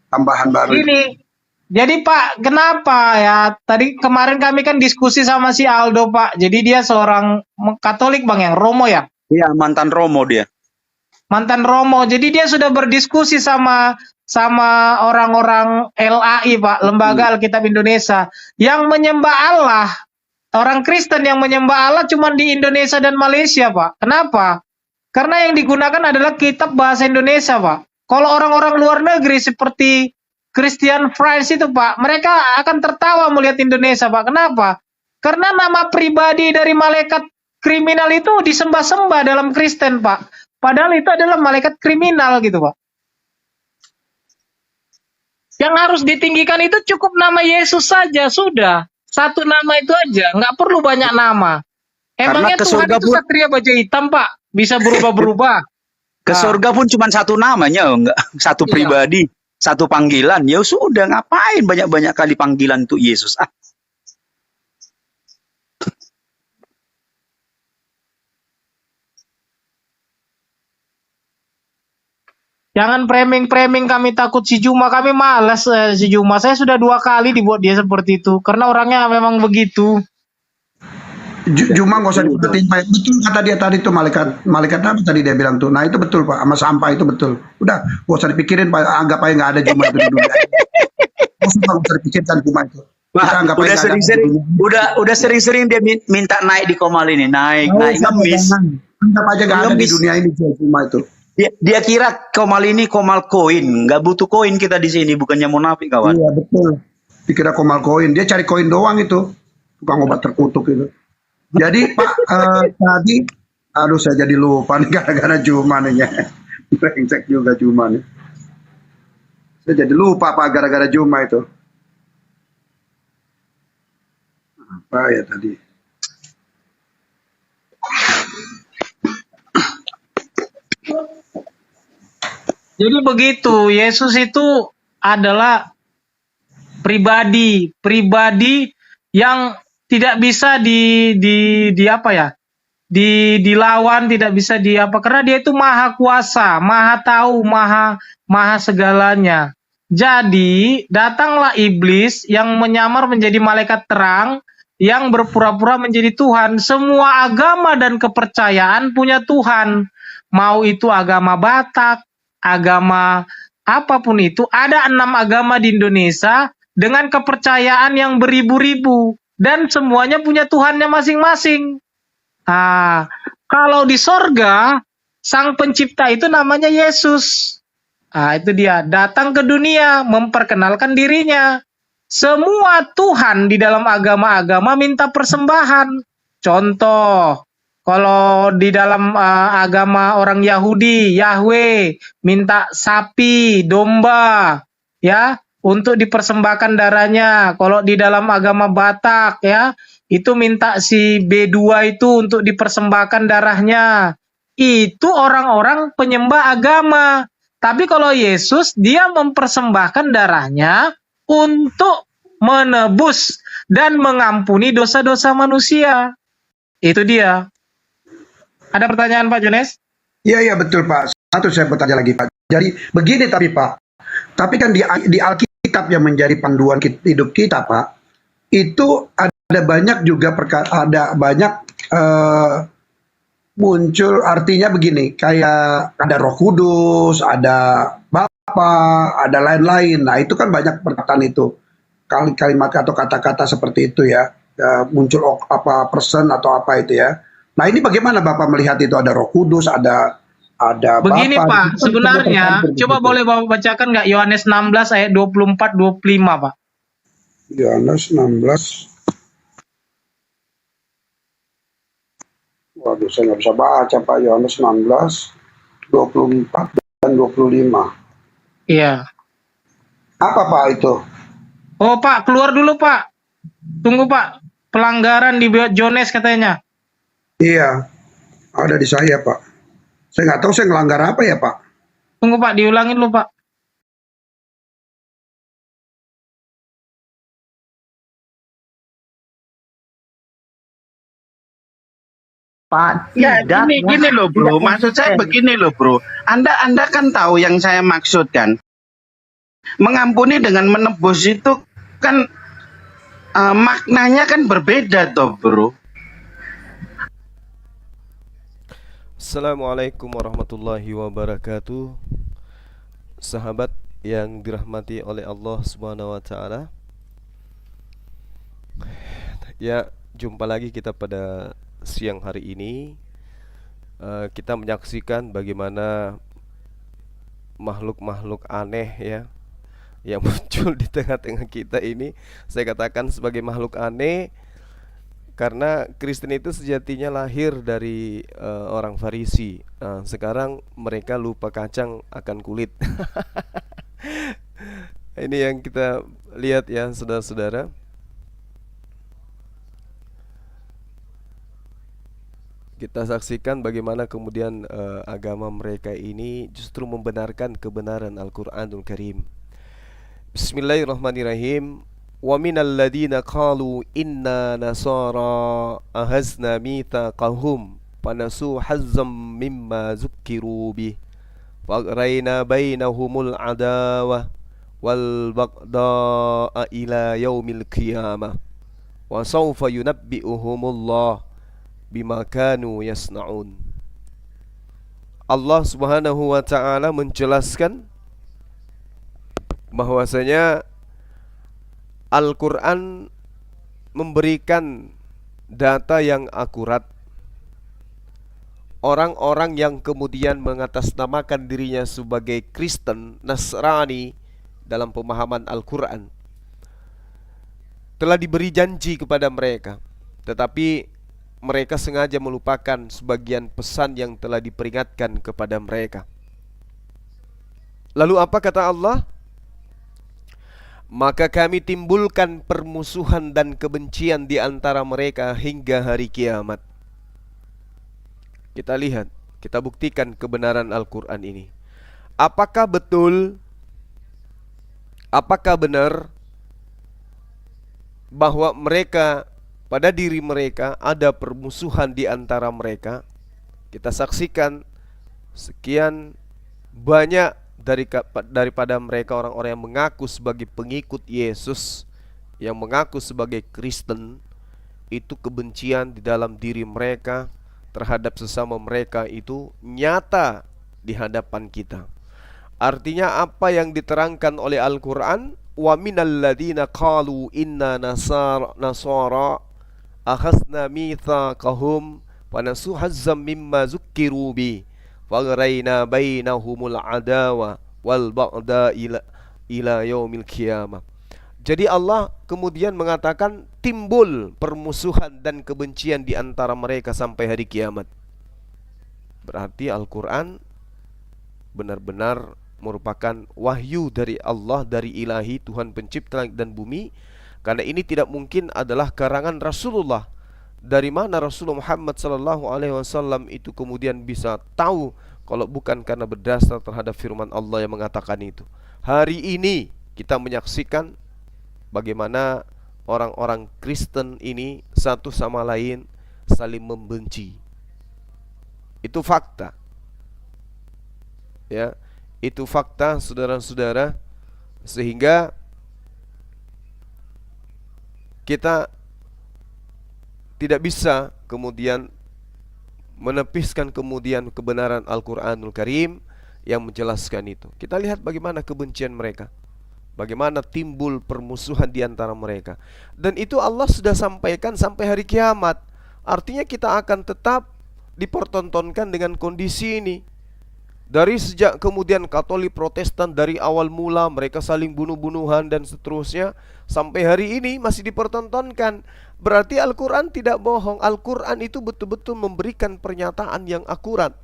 Tambahan baru. Ini, jadi Pak, kenapa ya? Tadi kemarin kami kan diskusi sama si Aldo Pak. Jadi dia seorang Katolik Bang, yang Romo ya? Iya, mantan Romo dia. Mantan Romo. Jadi dia sudah berdiskusi sama orang-orang LAI Pak, Lembaga Alkitab Indonesia, yang menyembah Allah. Orang Kristen yang menyembah Allah cuma di Indonesia dan Malaysia Pak. Kenapa? Karena yang digunakan adalah kitab bahasa Indonesia Pak. Kalau orang-orang luar negeri seperti Christian Friends itu Pak, mereka akan tertawa melihat Indonesia Pak. Kenapa? Karena nama pribadi dari malaikat kriminal itu disembah-sembah dalam Kristen Pak. Padahal itu adalah malaikat kriminal gitu Pak. Yang harus ditinggikan itu cukup nama Yesus saja, sudah. Satu nama itu aja, nggak perlu banyak nama. Emangnya Karena ke Tuhan surga itu satria baju hitam Pak? Bisa berubah-berubah. Ke surga pun cuma satu namanya, enggak satu Iya. pribadi, satu panggilan. Ya sudah, ngapain banyak-banyak kali panggilan untuk Yesus? Jangan framing-framing kami takut si Juma, kami malas si Juma. Saya sudah 2 kali dibuat dia seperti itu, karena orangnya memang begitu. Juma nggak usah diperhatiin Pak. Betul kata dia tadi tuh malaikat apa tadi dia bilang tuh. Nah itu betul Pak, sama sampah itu betul. Udah nggak usah dipikirin Pak, anggap aja nggak ada Juma itu di dunia. Nggak usah dipikirkan Juma itu. Kita anggap aja nggak ada di dunia. Udah sering-sering dia minta naik di Komal ini, naik ngemis. Anggap aja nggak ada di dunia ini Juma itu. Dia kira Komal ini Komal koin, nggak butuh koin kita di sini, bukannya munafik kawan. Iya betul. Dikira Komal koin, dia cari koin doang itu. Tukang obat terkutuk itu. Jadi Pak, tadi, aduh saya jadi lupa nih gara-gara Juman ini. Brengsek juga Juman nih. Saya jadi lupa Pak gara-gara Juma itu. Apa ya tadi? Jadi begitu, Yesus itu adalah pribadi yang tidak bisa di apa ya? Dilawan, tidak bisa karena dia itu maha kuasa, maha tahu, maha segalanya. Jadi datanglah iblis yang menyamar menjadi malaikat terang yang berpura-pura menjadi Tuhan. Semua agama dan kepercayaan punya Tuhan. Mau itu agama Batak, agama apapun itu, ada 6 agama di Indonesia dengan kepercayaan yang beribu-ribu dan semuanya punya Tuhannya masing-masing. Nah, kalau di sorga, sang pencipta itu namanya Yesus. Nah, itu dia, datang ke dunia, memperkenalkan dirinya. Semua Tuhan di dalam agama-agama minta persembahan. Contoh, kalau di dalam agama orang Yahudi, Yahweh minta sapi, domba, ya, untuk dipersembahkan darahnya. Kalau di dalam agama Batak, ya, itu minta si B2 itu untuk dipersembahkan darahnya. Itu orang-orang penyembah agama. Tapi kalau Yesus, dia mempersembahkan darahnya untuk menebus dan mengampuni dosa-dosa manusia. Itu dia. Ada pertanyaan Pak Jones? Iya betul Pak. Satu saya bertanya lagi Pak. Jadi begini tapi Pak. Tapi kan di Alkitab yang menjadi panduan hidup kita Pak. Itu ada banyak juga ada banyak muncul artinya begini, kayak ada Roh Kudus, ada Bapa, ada lain-lain. Nah, itu kan banyak perkataan itu. Kalimat atau kata-kata seperti itu ya. Muncul apa person atau apa itu ya. Nah, ini bagaimana Bapak melihat itu, ada Roh Kudus, ada Begini Bapa. Pak, sebenarnya coba boleh Bapak bacakan nggak Yohanes 16 ayat 24 25, Pak? Yohanes 16. Waduh, saya nggak bisa baca Pak. Yohanes 16, 24 dan 25. Iya. Apa Pak itu? Oh Pak, keluar dulu Pak. Tunggu Pak, pelanggaran di Jones katanya. Iya, ada di saya Pak. Saya nggak tahu saya ngelanggar apa ya Pak. Tunggu Pak, diulangin dulu Pak. Pak, ya gini loh bro, maksud saya begini loh bro. Anda kan tahu yang saya maksudkan. Mengampuni dengan menebus itu kan maknanya kan berbeda toh bro. Assalamualaikum warahmatullahi wabarakatuh. Sahabat yang dirahmati oleh Allah Subhanahu wa taala. Ya, jumpa lagi kita pada siang hari ini. Kita menyaksikan bagaimana makhluk-makhluk aneh ya yang muncul di tengah-tengah kita ini. Saya katakan sebagai makhluk aneh karena Kristen itu sejatinya lahir dari orang Farisi. Sekarang mereka lupa kacang akan kulit. Ini yang kita lihat ya saudara-saudara. Kita saksikan bagaimana kemudian agama mereka ini justru membenarkan kebenaran Al-Qur'anul Karim. Bismillahirrahmanirrahim. Wa minal ladina qalu inna nasara ahazna mitsaqahum fanasu hazzam mimma zukkiru bih faghrayna bainahumul adawah wal baghdha ila yaumil qiyamah wa sawfa yunabbi'uhumullah bima kanu yasna'un. Allah Subhanahu wa taala menjelaskan bahwasanya Al-Qur'an memberikan data yang akurat. Orang-orang yang kemudian mengatasnamakan dirinya sebagai Kristen, Nasrani dalam pemahaman Al-Qur'an telah diberi janji kepada mereka, tetapi mereka sengaja melupakan sebagian pesan yang telah diperingatkan kepada mereka. Lalu apa kata Allah? Maka kami timbulkan permusuhan dan kebencian di antara mereka hingga hari kiamat. Kita lihat, kita buktikan kebenaran Al-Quran ini. Apakah betul, apakah benar bahwa mereka, pada diri mereka ada permusuhan di antara mereka? Kita saksikan sekian banyak daripada mereka orang-orang yang mengaku sebagai pengikut Yesus, yang mengaku sebagai Kristen, itu kebencian di dalam diri mereka terhadap sesama mereka itu nyata di hadapan kita. Artinya apa yang diterangkan oleh Al-Quran, wa minal ladina qalu inna nasara akhasna mitsaqahum wa nasu hazzam mimma zukkiru bi faghraina bainahumul adawa wal ba'da ila yaumil qiyamah. Jadi Allah kemudian mengatakan timbul permusuhan dan kebencian di antara mereka sampai hari kiamat. Berarti Al-Quran benar-benar merupakan wahyu dari Allah, dari ilahi Tuhan pencipta langit dan bumi. Karena ini tidak mungkin adalah karangan Rasulullah. Dari mana Rasulullah Muhammad SAW itu kemudian bisa tahu kalau bukan karena berdasar terhadap firman Allah yang mengatakan itu. Hari ini kita menyaksikan bagaimana orang-orang Kristen ini satu sama lain saling membenci. Itu fakta. Ya, itu fakta saudara-saudara, sehingga kita tidak bisa kemudian menepiskan kemudian kebenaran Al-Quranul Karim yang menjelaskan itu. Kita lihat bagaimana kebencian mereka, bagaimana timbul permusuhan di antara mereka. Dan itu Allah sudah sampaikan sampai hari kiamat. Artinya kita akan tetap dipertontonkan dengan kondisi ini. Dari sejak kemudian Katolik, Protestan, dari awal mula mereka saling bunuh-bunuhan dan seterusnya, sampai hari ini masih dipertontonkan. Berarti Al-Quran tidak bohong. Al-Quran itu betul-betul memberikan pernyataan yang akurat.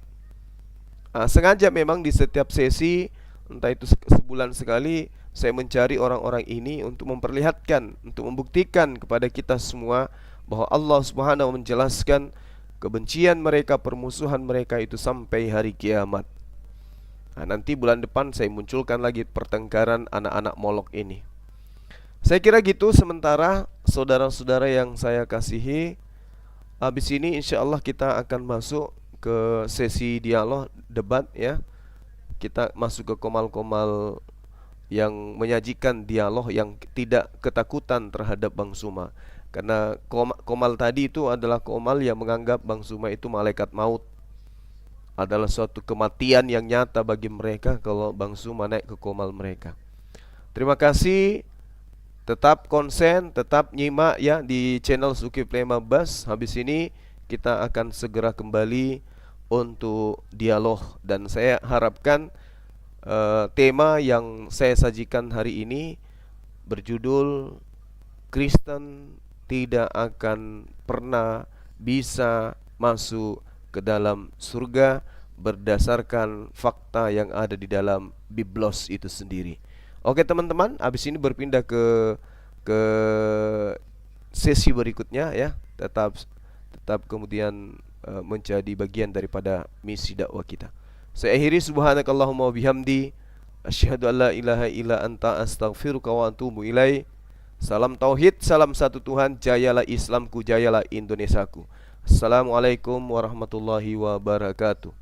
Sengaja memang di setiap sesi, entah itu sebulan sekali, saya mencari orang-orang ini untuk memperlihatkan, untuk membuktikan kepada kita semua bahwa Allah Subhanahu wa menjelaskan kebencian mereka, permusuhan mereka itu sampai hari kiamat. Nanti bulan depan saya munculkan lagi pertengkaran anak-anak Molok ini. Saya kira gitu sementara saudara-saudara yang saya kasihi. Habis ini insya Allah kita akan masuk ke sesi dialog debat ya. Kita masuk ke komal-komal yang menyajikan dialog yang tidak ketakutan terhadap Bang Suma. Karena komal tadi itu adalah komal yang menganggap Bang Suma itu malaikat maut, adalah suatu kematian yang nyata bagi mereka kalau Bang Suma naik ke komal mereka. Terima kasih. Tetap konsen, tetap nyimak ya di channel Zulkifli Mabas. Habis ini kita akan segera kembali untuk dialog. Dan saya harapkan tema yang saya sajikan hari ini berjudul Kristen tidak akan pernah bisa masuk ke dalam surga berdasarkan fakta yang ada di dalam Biblos itu sendiri. Oke teman-teman, habis ini berpindah ke sesi berikutnya ya. Tetap kemudian menjadi bagian daripada misi dakwah kita. Saya akhiri subhanakallahumma wabihamdi asyhadu an la ilaha illa anta astaghfiruka wa atubu ilaihi. Salam tauhid, salam satu Tuhan, jayalah Islamku, jayalah Indonesiaku. Assalamualaikum warahmatullahi wabarakatuh.